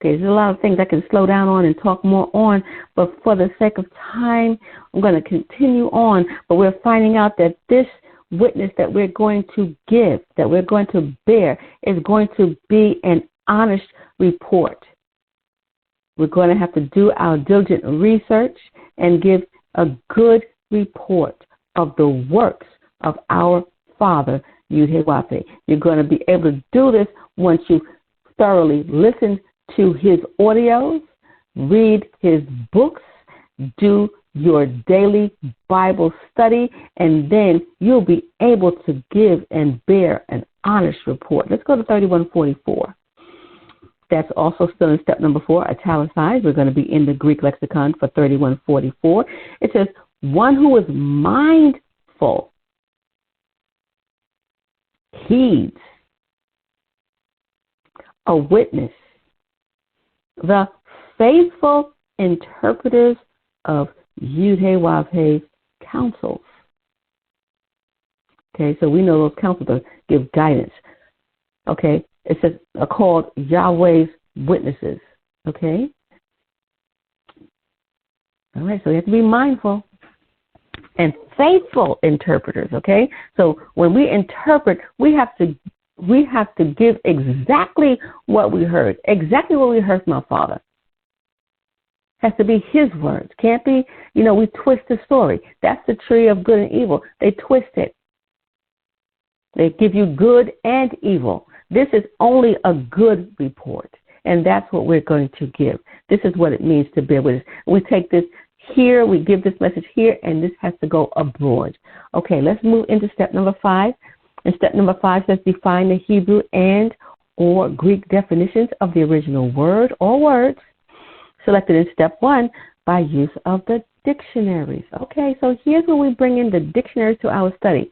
Okay, there's a lot of things I can slow down on and talk more on, but for the sake of time, I'm going to continue on. But we're finding out that this witness that we're going to give, that we're going to bear, is going to be an honest report. We're going to have to do our diligent research and give a good report of the works of our Father, Yud-Heh-Wav-Heh. You're going to be able to do this once you thoroughly listen to his audios, read his books, do your daily Bible study, and then you'll be able to give and bear an honest report. Let's go to 3144. That's also still in step number 4, italicized. We're going to be in the Greek lexicon for 3144. It says, one who is mindful heeds, a witness, the faithful interpreters of Yud-Heh-Wav-Heh counsels. Okay, so we know those counsels to give guidance. Okay, it says are called Yahweh's witnesses. Okay? All right, so we have to be mindful and faithful interpreters. Okay? So when we interpret, we have to give exactly what we heard. Exactly what we heard from our Father. Has to be His words. Can't be, we twist the story. That's the tree of good and evil. They twist it. They give you good and evil. This is only a good report, and that's what we're going to give. This is what it means to bear witness. We take this here, we give this message here, and this has to go abroad. Okay, let's move into step number 5. And step number 5 says define the Hebrew and or Greek definitions of the original word or words selected in step 1 by use of the dictionaries. Okay, so here's where we bring in the dictionaries to our study.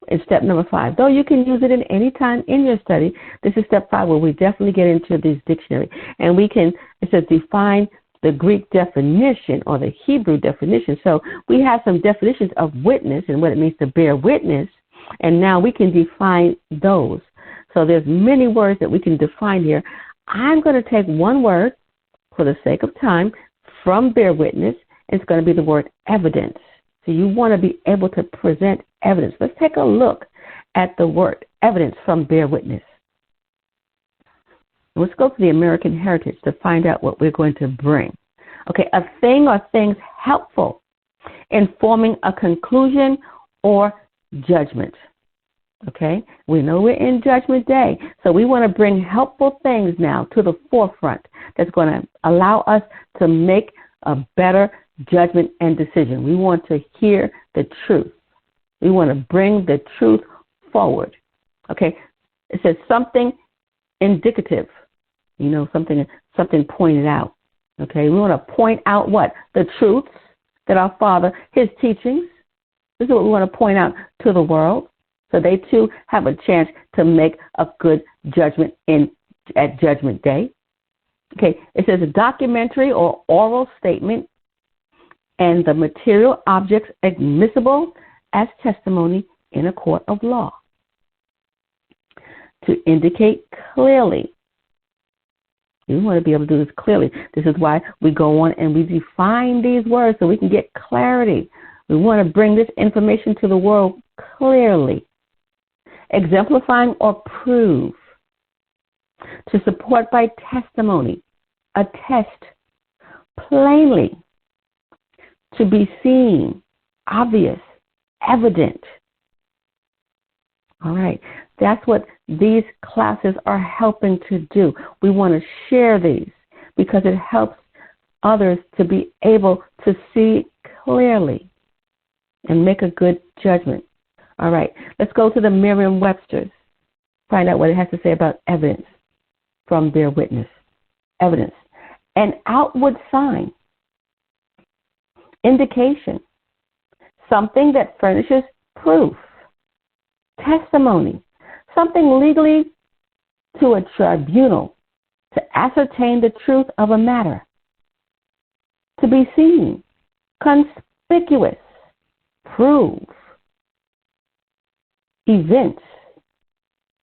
In step number 5, though you can use it in any time in your study, this is step 5 where we definitely get into this dictionary. And it says define the Greek definition or the Hebrew definition. So we have some definitions of witness and what it means to bear witness, and now we can define those. So there's many words that we can define here. I'm going to take one word for the sake of time from bear witness. It's going to be the word evidence. So you want to be able to present evidence. Let's take a look at the word evidence from bear witness. Let's go to the American Heritage to find out what we're going to bring. Okay, a thing or things helpful in forming a conclusion or judgment. Okay, we know we're in Judgment Day, so we want to bring helpful things now to the forefront that's going to allow us to make a better judgment and decision. We want to hear the truth. We want to bring the truth forward. Okay, it says something indicative, something pointed out. Okay, we want to point out what? The truths that our Father, His teachings, this is what we want to point out to the world, so they too have a chance to make a good judgment at Judgment Day. Okay, it says a documentary or oral statement and the material objects admissible as testimony in a court of law. To indicate clearly. We want to be able to do this clearly. This is why we go on and we define these words so we can get clarity. We want to bring this information to the world clearly. Exemplifying or prove. To support by testimony. Attest. Plainly. To be seen. Obvious. Evident. All right. That's what these classes are helping to do. We want to share these because it helps others to be able to see clearly and make a good judgment. All right. Let's go to the Merriam-Webster's. Find out what it has to say about evidence from bear witness. Evidence. An outward sign. Indication. Something that furnishes proof. Testimony. Something legally to a tribunal to ascertain the truth of a matter. To be seen. Conspicuous. Prove. Events.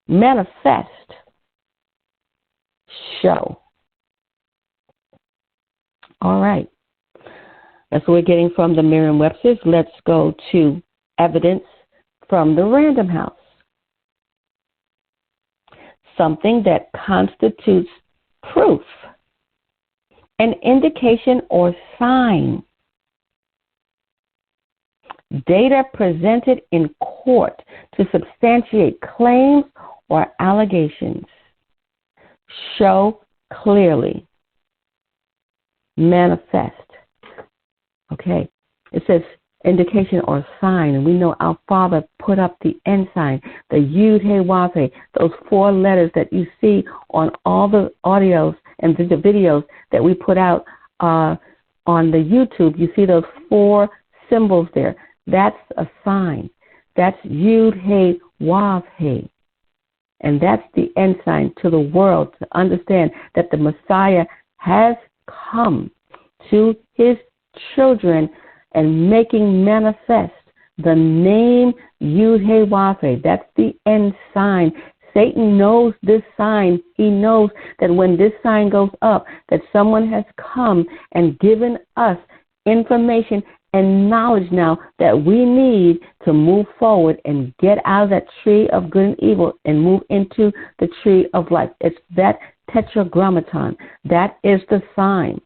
Manifest. Show. All right. That's what we're getting from the Merriam-Webster's. Let's go to evidence from the Random House. Something that constitutes proof, an indication or sign. Data presented in court to substantiate claims or allegations. Show clearly. Manifest. Okay. It says indication or sign, and we know our Father put up the ensign, the Yud He Wav He, those 4 letters that you see on all the audios and the videos that we put out on the YouTube. You see those 4 symbols there. That's a sign. That's Yud He Wav He. And that's the ensign to the world to understand that the Messiah has come to his children and making manifest the name Yud He Wav He. That's the end sign. Satan knows this sign. He knows that when this sign goes up, that someone has come and given us information and knowledge now that we need to move forward and get out of that tree of good and evil and move into the tree of life. It's that tetragrammaton. That is the sign.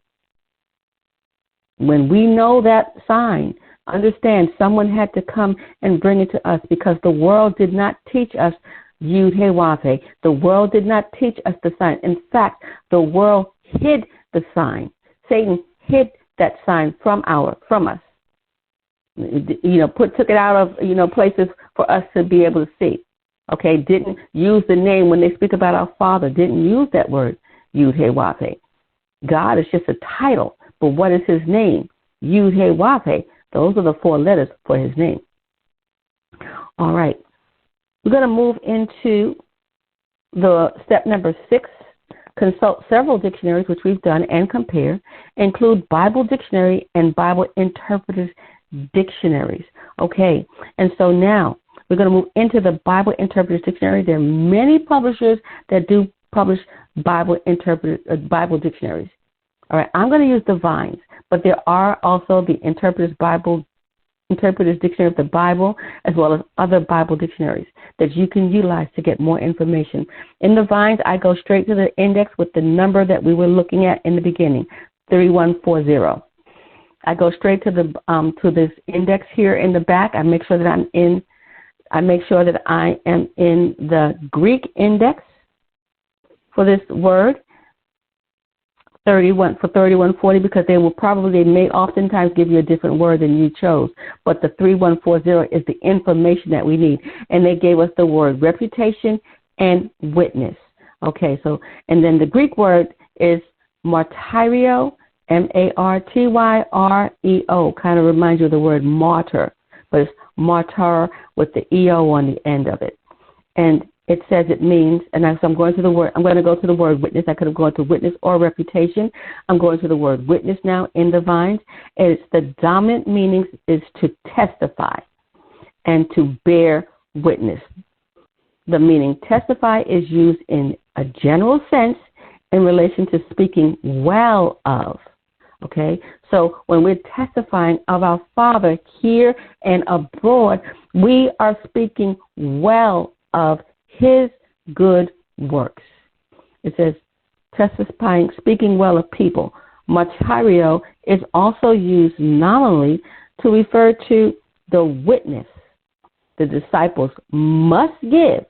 When we know that sign, understand someone had to come and bring it to us, because the world did not teach us Yud He Wav He. The world did not teach us the sign. In fact, the world hid the sign. Satan hid that sign from us. Took it out of, places for us to be able to see. Okay, didn't use the name when they speak about our Father, didn't use that word, Yud He Wav He. God is just a title, but what is his name? Yud He Wav He. Those are the 4 letters for his name. All right. We're going to move into the step number 6. Consult several dictionaries, which we've done, and compare. Include Bible dictionary and Bible interpreters dictionaries. Okay, and so now we're going to move into the Bible interpreters dictionary. There are many publishers that do publish Bible dictionaries. All right, I'm going to use the Vines, but there are also the Interpreters Dictionary of the Bible, as well as other Bible dictionaries that you can utilize to get more information. In the Vines, I go straight to the index with the number that we were looking at in the beginning, 3140. I go straight to to this index here in the back. I make sure that I am in the Greek index for this word, 3140, because they may oftentimes give you a different word than you chose. But the 3140 is the information that we need. And they gave us the word reputation and witness. Okay, and then the Greek word is martyrio, martyreo, kind of reminds you of the word martyr, but it's martyr with the eo on the end of it. And it says it means, and so I'm going to go to the word witness. I could have gone to witness or reputation. I'm going to the word witness now in the Vines. It's the dominant meaning is to testify and to bear witness. The meaning testify is used in a general sense in relation to speaking well of. Okay, so when we're testifying of our Father here and abroad, we are speaking well of his good works. It says testifying, speaking well of people. Martyrio is also used nominally to refer to the witness the disciples must give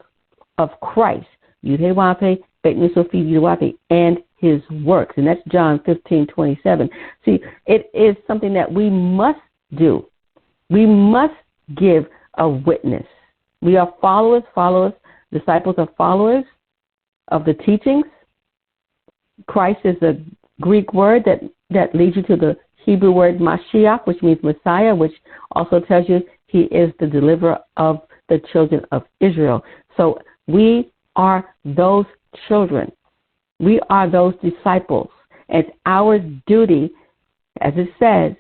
of Christ, Yud He Wav He, Bet Yusuf Yud Wav He, and his works. And that's John 15:27. See, it is something that we must do. We must give a witness. We are followers. Disciples are followers of the teachings. Christ is a Greek word that leads you to the Hebrew word Mashiach, which means Messiah, which also tells you he is the deliverer of the children of Israel. So we are those children. We are those disciples. It's our duty, as it says,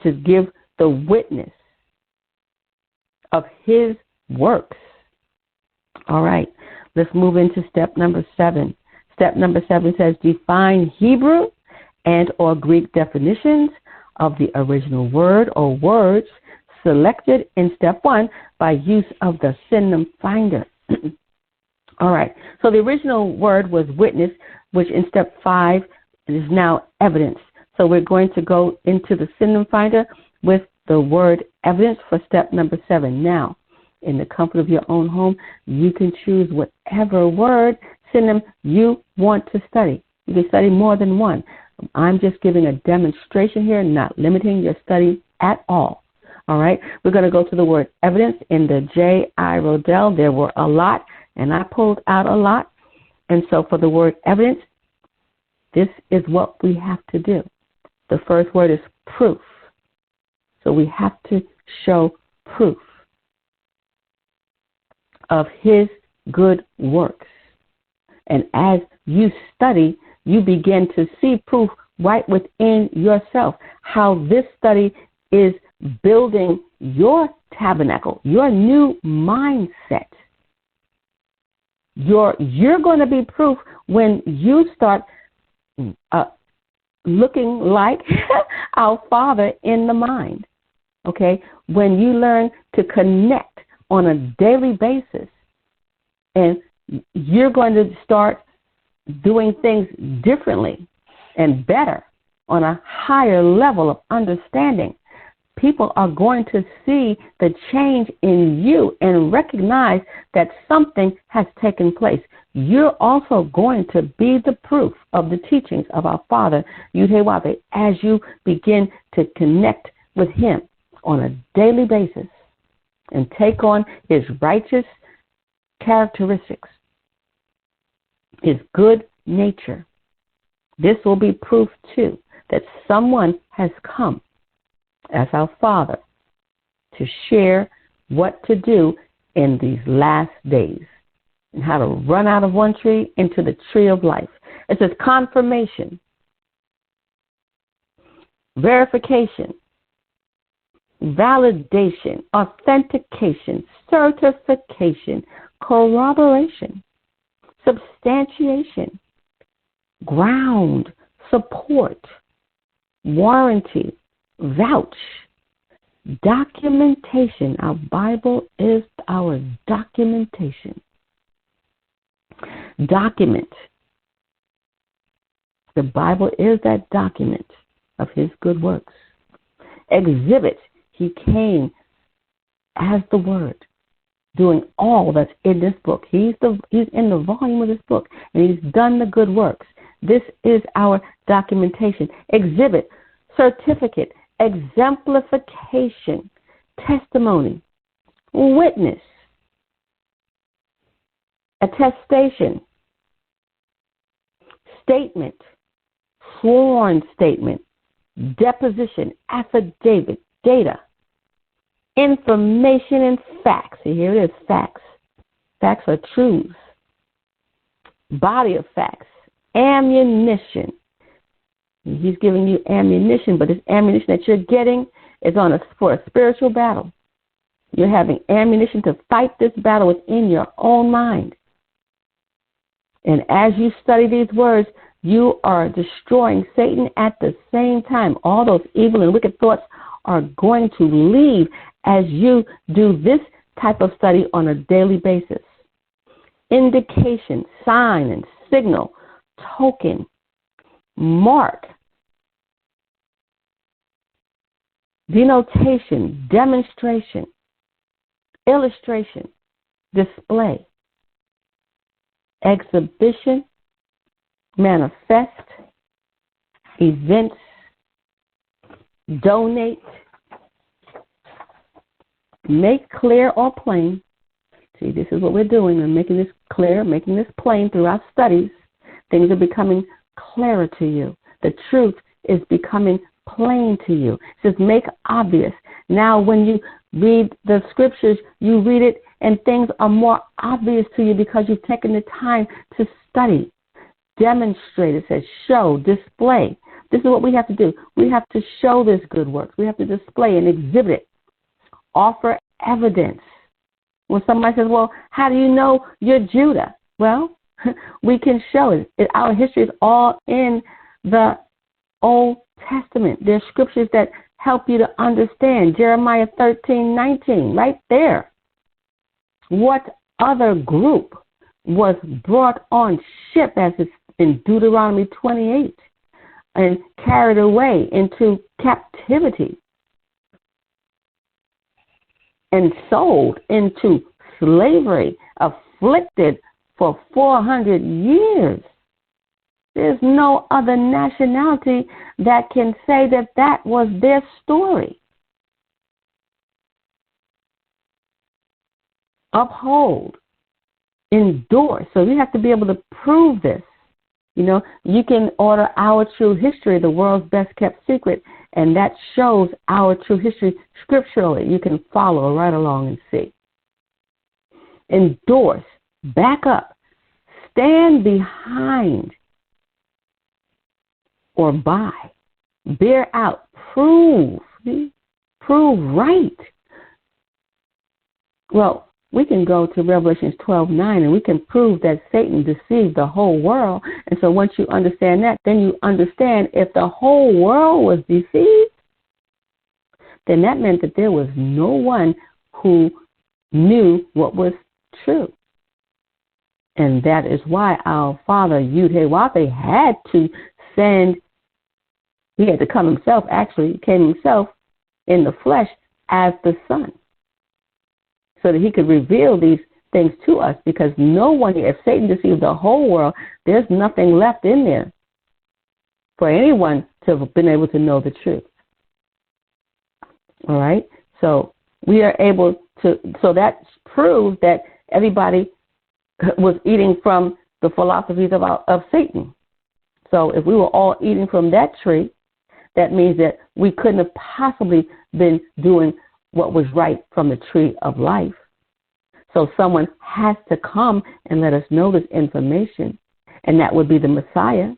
to give the witness of his works. All right, let's move into step number 7. Step number 7 says define Hebrew and or Greek definitions of the original word or words selected in step 1 by use of the synonym finder. All right, so the original word was witness, which in step 5 is now evidence. So we're going to go into the synonym finder with the word evidence for step number 7. Now, in the comfort of your own home, you can choose whatever word synonym you want to study. You can study more than one. I'm just giving a demonstration here, not limiting your study at all. All right, we're going to go to the word evidence in the J.I. Rodell. There were a lot, and I pulled out a lot. And so for the word evidence, this is what we have to do. The first word is proof. So we have to show proof of his good works. And as you study, you begin to see proof right within yourself, how this study is building your tabernacle, your new mindset. You're going to be proof when you start looking like our Father in the mind. Okay? When you learn to connect on a daily basis, and you're going to start doing things differently and better on a higher level of understanding, people are going to see the change in you and recognize that something has taken place. You're also going to be the proof of the teachings of our Father, Yud-Heh-Wav-Heh, as you begin to connect with him on a daily basis and take on his righteous characteristics, his good nature. This will be proof, too, that someone has come as our Father to share what to do in these last days and how to run out of one tree into the tree of life. It says confirmation, verification, validation, authentication, certification, corroboration, substantiation, ground, support, warranty, vouch, documentation. Our Bible is our documentation. Document. The Bible is that document of his good works. Exhibit. He came as the Word, doing all that's in this book. He's in the volume of this book, and he's done the good works. This is our documentation. Exhibit, certificate, exemplification, testimony, witness, attestation, statement, sworn statement, deposition, affidavit, data, information, and facts. See, here it is, facts. Facts are truths. Body of facts. Ammunition. He's giving you ammunition, but this ammunition that you're getting is for a spiritual battle. You're having ammunition to fight this battle within your own mind. And as you study these words, you are destroying Satan at the same time. All those evil and wicked thoughts are going to leave as you do this type of study on a daily basis. Indication, sign, and signal, token, mark, denotation, demonstration, illustration, display, exhibition, manifest, events, donate, make clear or plain. See, this is what we're doing. We're making this clear, making this plain through our studies. Things are becoming clearer to you. The truth is becoming plain to you. It says make obvious. Now when you read the scriptures, you read it and things are more obvious to you because you've taken the time to study. Demonstrate, it says show, display. This is what we have to do. We have to show this good works. We have to display and exhibit it. Offer evidence. When somebody says, well, how do you know you're Judah? Well, we can show it. Our history is all in the Old Testament. There's scriptures that help you to understand. Jeremiah 13:19, right there. What other group was brought on ship, as it's in Deuteronomy 28, and carried away into captivity and sold into slavery, afflicted for 400 years? There's no other nationality that can say that that was their story. uphold, endorse. So we have to be able to prove this. You know, you can order Our True History, the world's best kept secret, and that shows our true history scripturally. You can follow right along and see. Endorse, back up, stand behind, or by, bear out, prove right. Well, we can go to Revelations 12:9 and we can prove that Satan deceived the whole world. And so once you understand that, then you understand if the whole world was deceived, then that meant that there was no one who knew what was true. And that is why our father, Yud-Heh-Wav-Heh, had to send, he had to come himself, actually, he came himself in the flesh as the Son, so that he could reveal these things to us, because no one, if Satan deceived the whole world, there's nothing left in there for anyone to have been able to know the truth. All right? So we are able to, so that proves that everybody was eating from the philosophies of Satan. So if we were all eating from that tree, that means that we couldn't have possibly been doing what was right from the tree of life. So someone has to come and let us know this information, and that would be the Messiah,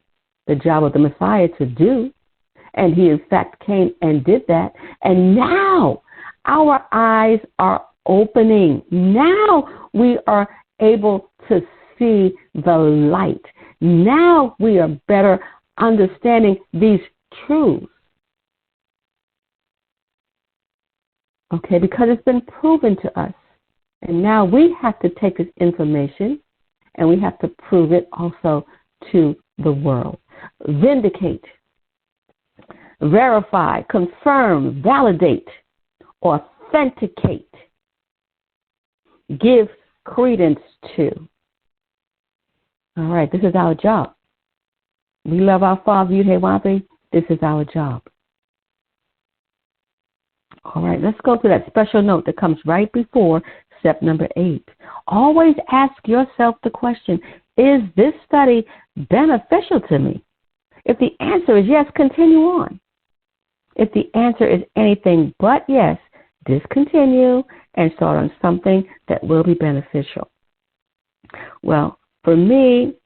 the job of the Messiah to do. And he, in fact, came and did that. And now our eyes are opening. Now we are able to see the light. Now we are better understanding these truths. Okay, because it's been proven to us. And now we have to take this information and we have to prove it also to the world. Vindicate, verify, confirm, validate, authenticate, give credence to. All right, this is our job. We love our Father, Yud-Heh-Wav-Heh. This is our job. All right, let's go to that special note that comes right before step number 8. Always ask yourself the question, is this study beneficial to me? If the answer is yes, continue on. If the answer is anything but yes, discontinue and start on something that will be beneficial. Well, for me,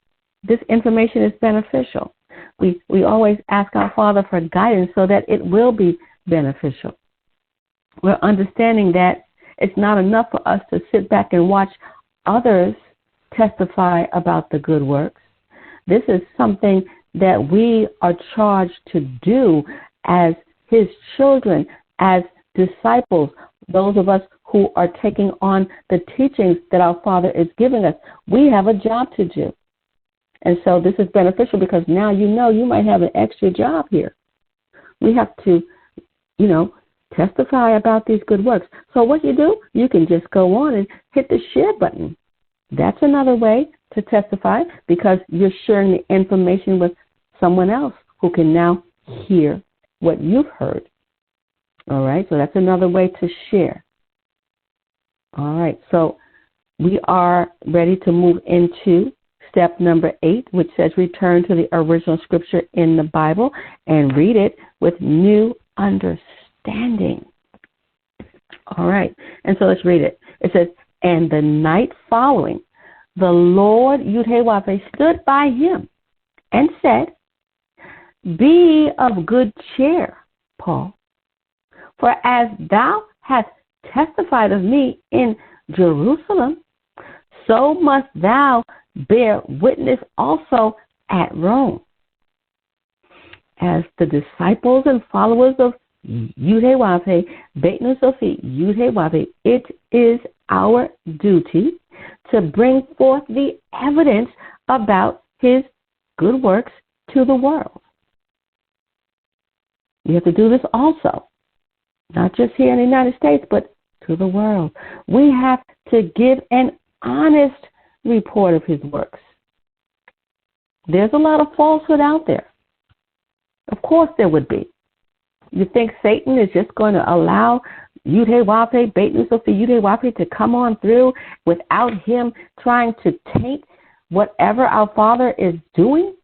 this information is beneficial. We always ask our Father for guidance so that it will be beneficial. We're understanding that it's not enough for us to sit back and watch others testify about the good works. This is something that we are charged to do as his children, as disciples, those of us who are taking on the teachings that our Father is giving us. We have a job to do. And so this is beneficial because now you know you might have an extra job here. We have to, testify about these good works. So what you do, you can just go on and hit the share button. That's another way to testify because you're sharing the information with someone else who can now hear what you've heard. All right, so that's another way to share. All right, so we are ready to move into step number 8, which says return to the original scripture in the Bible and read it with new understanding. All right, and so let's read it. It says, and the night following, the Lord Yud-Heh-Wav-Heh stood by him and said, be of good cheer, Paul, for as thou hast testified of me in Jerusalem, so must thou bear witness also at Rome. As the disciples and followers of Yud-Heh-Wav-Heh, Beit Sofi, Yud-Heh-Wav-Heh, it is our duty to bring forth the evidence about his good works to the world. We have to do this also, not just here in the United States, but to the world. We have to give an honest report of his works. There's a lot of falsehood out there. Of course there would be. You think Satan is just going to allow Yud-Heh-Wav-Heh, Beit Nu Sophia, Yud-Heh-Wav-Heh to come on through without him trying to taint whatever our Father is doing?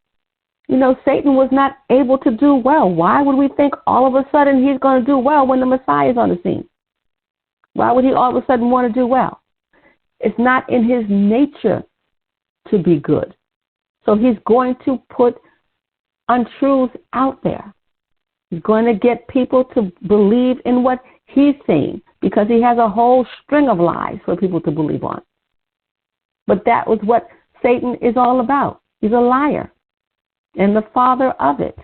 You know, Satan was not able to do well. Why would we think all of a sudden he's going to do well when the Messiah is on the scene? Why would he all of a sudden want to do well? It's not in his nature to be good. So he's going to put untruths out there. He's going to get people to believe in what he's saying because he has a whole string of lies for people to believe on. But that was what Satan is all about. He's a liar and the father of it.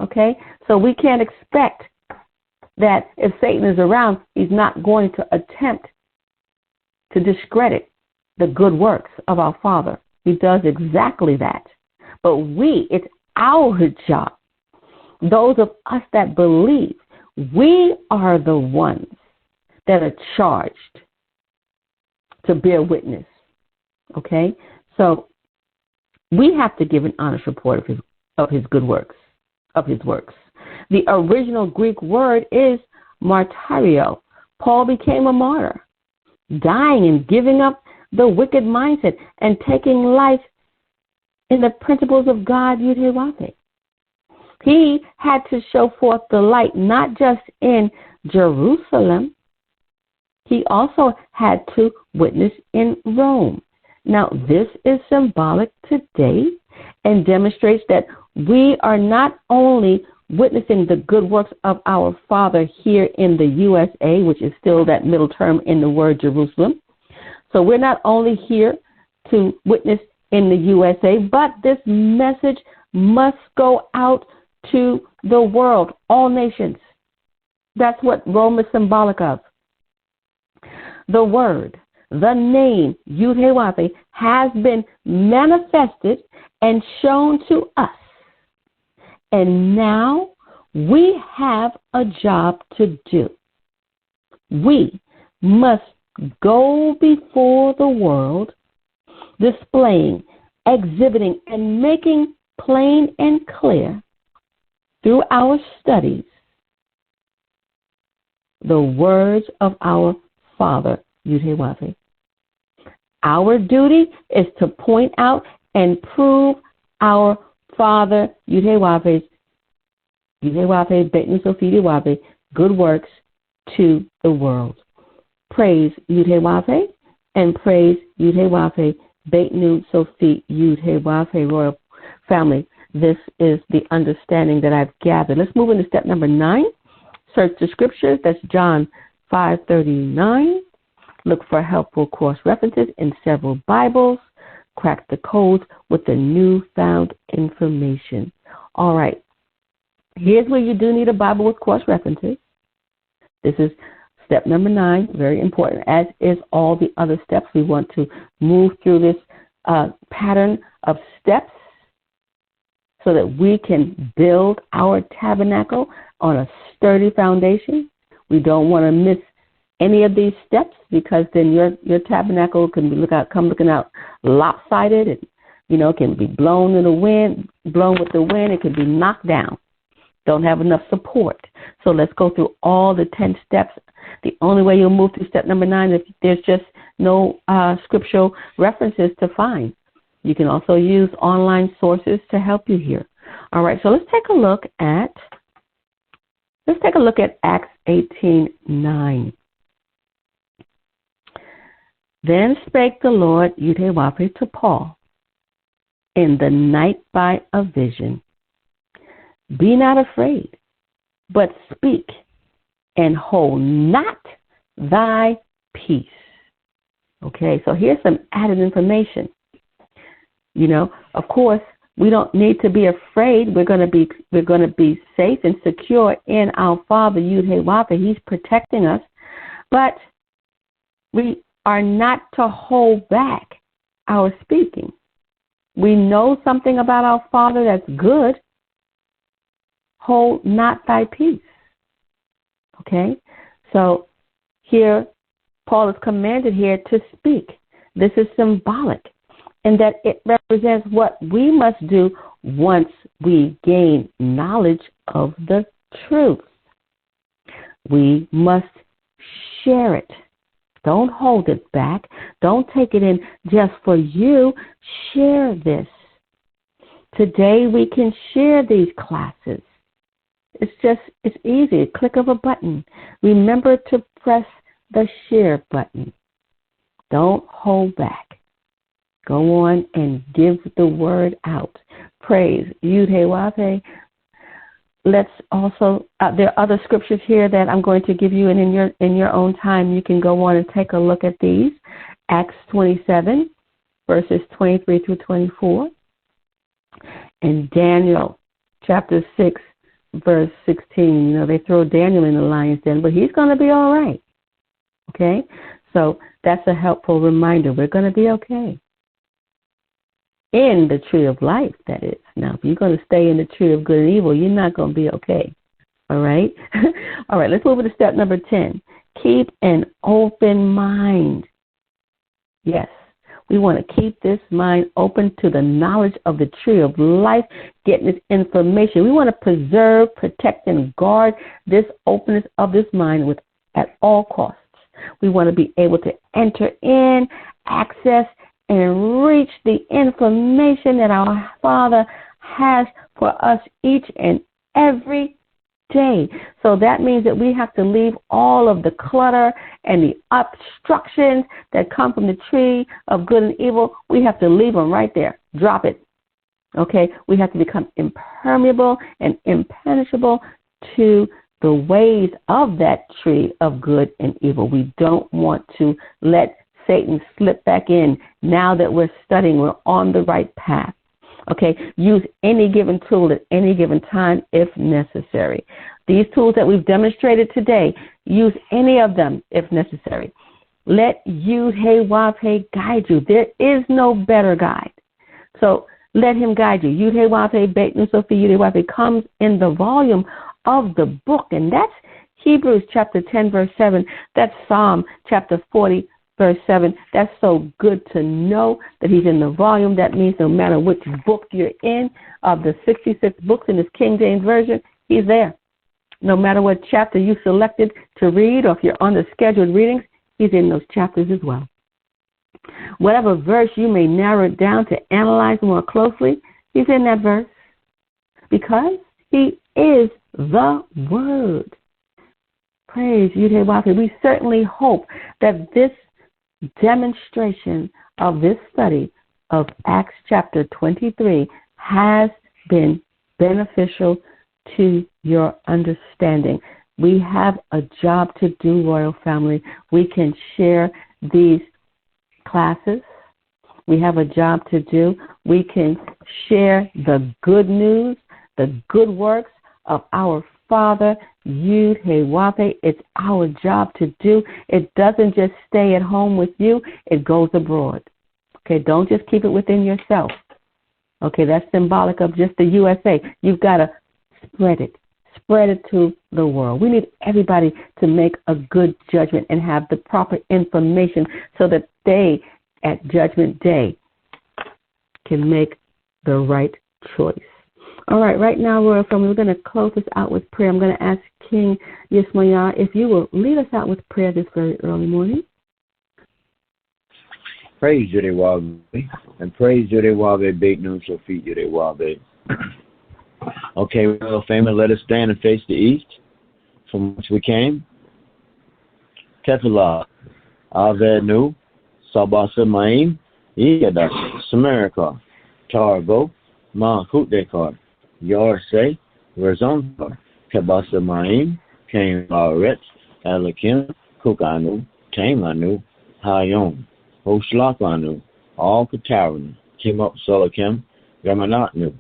Okay? So we can't expect that if Satan is around, he's not going to attempt to discredit the good works of our Father. He does exactly that. But it's our job, those of us that believe, we are the ones that are charged to bear witness. Okay? So we have to give an honest report of his good works, of his works. The original Greek word is martyrio. Paul became a martyr, dying and giving up the wicked mindset and taking life in the principles of God, Yud-Heh-Wav-Heh. He had to show forth the light not just in Jerusalem, he also had to witness in Rome. Now, this is symbolic today and demonstrates that we are not only witnessing the good works of our Father here in the USA, which is still that middle term in the word Jerusalem. So we're not only here to witness in the USA, but this message must go out to the world, all nations. That's what Rome is symbolic of. The word, the name, Yud-Heh-Wav-Heh, has been manifested and shown to us. And now we have a job to do. We must go before the world, displaying, exhibiting, and making plain and clear through our studies the words of our Father, Yud-Heh-Wav-Heh. Our duty is to point out and prove our Father, Yud-Heh-Wav-Heh's, Yud-Heh-Wav-Heh, Beit Nu Sophia Yud-Heh-Wav-Heh, good works to the world. Praise Yud-Heh-Wav-Heh and praise Yud-Heh-Wav-Heh, Beit Nu Sophia Yud-Heh-Wav-Heh, royal family. This is the understanding that I've gathered. Let's move into step number 9. Search the scriptures. That's John 5:39. Look for helpful cross-references in several Bibles. Crack the codes with the newfound information. All right. Here's where you do need a Bible with cross-references. This is step number 9, very important, as is all the other steps. We want to move through this pattern of steps so that we can build our tabernacle on a sturdy foundation. We don't want to miss any of these steps because then your tabernacle can be looking out lopsided. It can be blown with the wind. It can be knocked down. Don't have enough support. So let's go through all the 10 steps. The only way you'll move through step number 9 is if there's just no scriptural references to find. You can also use online sources to help you here. All right, so let's take a look at Acts 18:9. Then spake the Lord Yud-Heh-Wav-Heh to Paul in the night by a vision. Be not afraid, but speak, and hold not thy peace. Okay, so here's some added information. Of course, we don't need to be afraid. We're going to be safe and secure in our Father, Yud-Heh-Wav-Heh. He's protecting us, but we are not to hold back our speaking. We know something about our Father that's good. Hold not thy peace. Okay? So here, Paul is commanded here to speak. This is symbolic in that it represents what we must do once we gain knowledge of the truth. We must share it. Don't hold it back. Don't take it in just for you. Share this. Today we can share these classes. It's easy. Click of a button. Remember to press the share button. Don't hold back. Go on and give the word out. Praise. Yud-Heh-Wav-Heh. Let's also, there are other scriptures here that I'm going to give you, and in your own time, you can go on and take a look at these. Acts 27, verses 23 through 24. And Daniel, chapter 6, verse 16. They throw Daniel in the lion's den, but he's going to be all right. Okay? So that's a helpful reminder. We're going to be okay. In the tree of life, that is. Now, if you're going to stay in the tree of good and evil, you're not going to be okay. All right? All right, let's move to step number 10. Keep an open mind. Yes, we want to keep this mind open to the knowledge of the tree of life, getting this information. We want to preserve, protect, and guard this openness of this mind at all costs. We want to be able to enter in, access, and reach the information that our Father has for us each and every day. So that means that we have to leave all of the clutter and the obstructions that come from the tree of good and evil. We have to leave them right there. Drop it. Okay? We have to become impermeable and impenetrable to the ways of that tree of good and evil. We don't want to let Satan slip back in. Now that we're studying, we're on the right path. Okay, use any given tool at any given time if necessary. These tools that we've demonstrated today, use any of them if necessary. Let Yud-Heh-Wav-Heh guide you. There is no better guide. So let him guide you. Yud-Heh-Wav-Heh, Beit Nun Sofi, Yud-Heh-Wav-Heh comes in the volume of the book, and that's Hebrews chapter 10, verse 7. That's Psalm chapter 40, verse 7, that's so good to know that he's in the volume. That means no matter which book you're in, of the 66 books in this King James Version, he's there. No matter what chapter you selected to read, or if you're on the scheduled readings, he's in those chapters as well. Whatever verse you may narrow it down to analyze more closely, he's in that verse. Because he is the Word. Praise Yud-Heh-Wav-Heh. We certainly hope that this demonstration of this study of Acts chapter 23 has been beneficial to your understanding. We have a job to do, Royal Family. We can share these classes. We have a job to do. We can share the good news, the good works of our Father, Yud-Heh-Wav-Heh. It's our job to do. It doesn't just stay at home with you. It goes abroad. Okay, don't just keep it within yourself. Okay, that's symbolic of just the USA. You've got to spread it. Spread it to the world. We need everybody to make a good judgment and have the proper information so that they, at Judgment Day, can make the right choice. All right now, Royal Family, we're going to close this out with prayer. I'm going to ask King Yismaya if you will lead us out with prayer this very early morning. Praise Yud-Heh-Wav-Heh, and praise Yud-Heh-Wav-Heh, Beit Nun Sofi Yud-Heh-Wav-Heh. Okay, Royal Family, let us stand and face the east, from which we came. Tefillah, Avenu, Sabasa Ma'im, Yada, Samarikah, Tarbo, Ma Kutdekar, Yarseh, Razonka, Kabasa Ma'im, Kain Maret, Alakim, Kukanu, Tamanu, Hayom, Hoshlakanu, All Kataran, Kimop Solakim, Gamanatnu,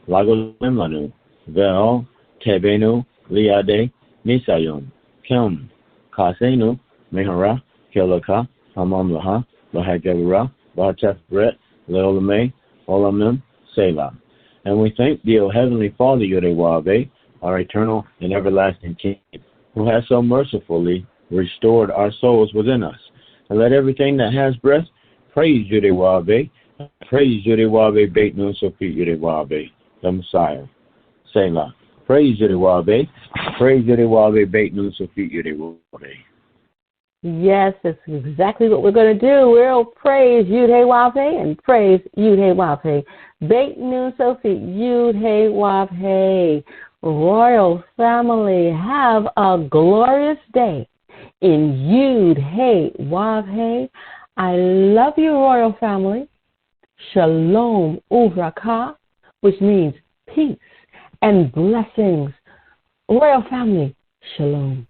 Lagolimanu, Vel, Tebenu, Liade, Nisayom, Kim, Kasenu, Mehara, Kelaka, Hamamlaha, Lahagavara, Bartef Bret, Leolame, Olamim, Selah. And we thank thee, O Heavenly Father, Yud-Heh-Wav-Heh, our eternal and everlasting King, who has so mercifully restored our souls within us. And let everything that has breath praise Yud-Heh-Wav-Heh, praise Yud-Heh-Wav-Heh, Beit Nun Sofi Yud-Heh-Wav-Heh, the Messiah. Selah. Praise Yodewabe. Praise Yodewabe, Beit Nun Sofit Yodewabe. Yes, that's exactly what we're going to do. We'll praise Yud-Hey-Wav and praise Yud-Hey-Wav. Beit Nun Sofit Yud-Hey-Wav. Royal family, have a glorious day in Yud-Hey-Wav. I love you, Royal family. Shalom Uvrakah, which means peace and blessings. Royal family, shalom.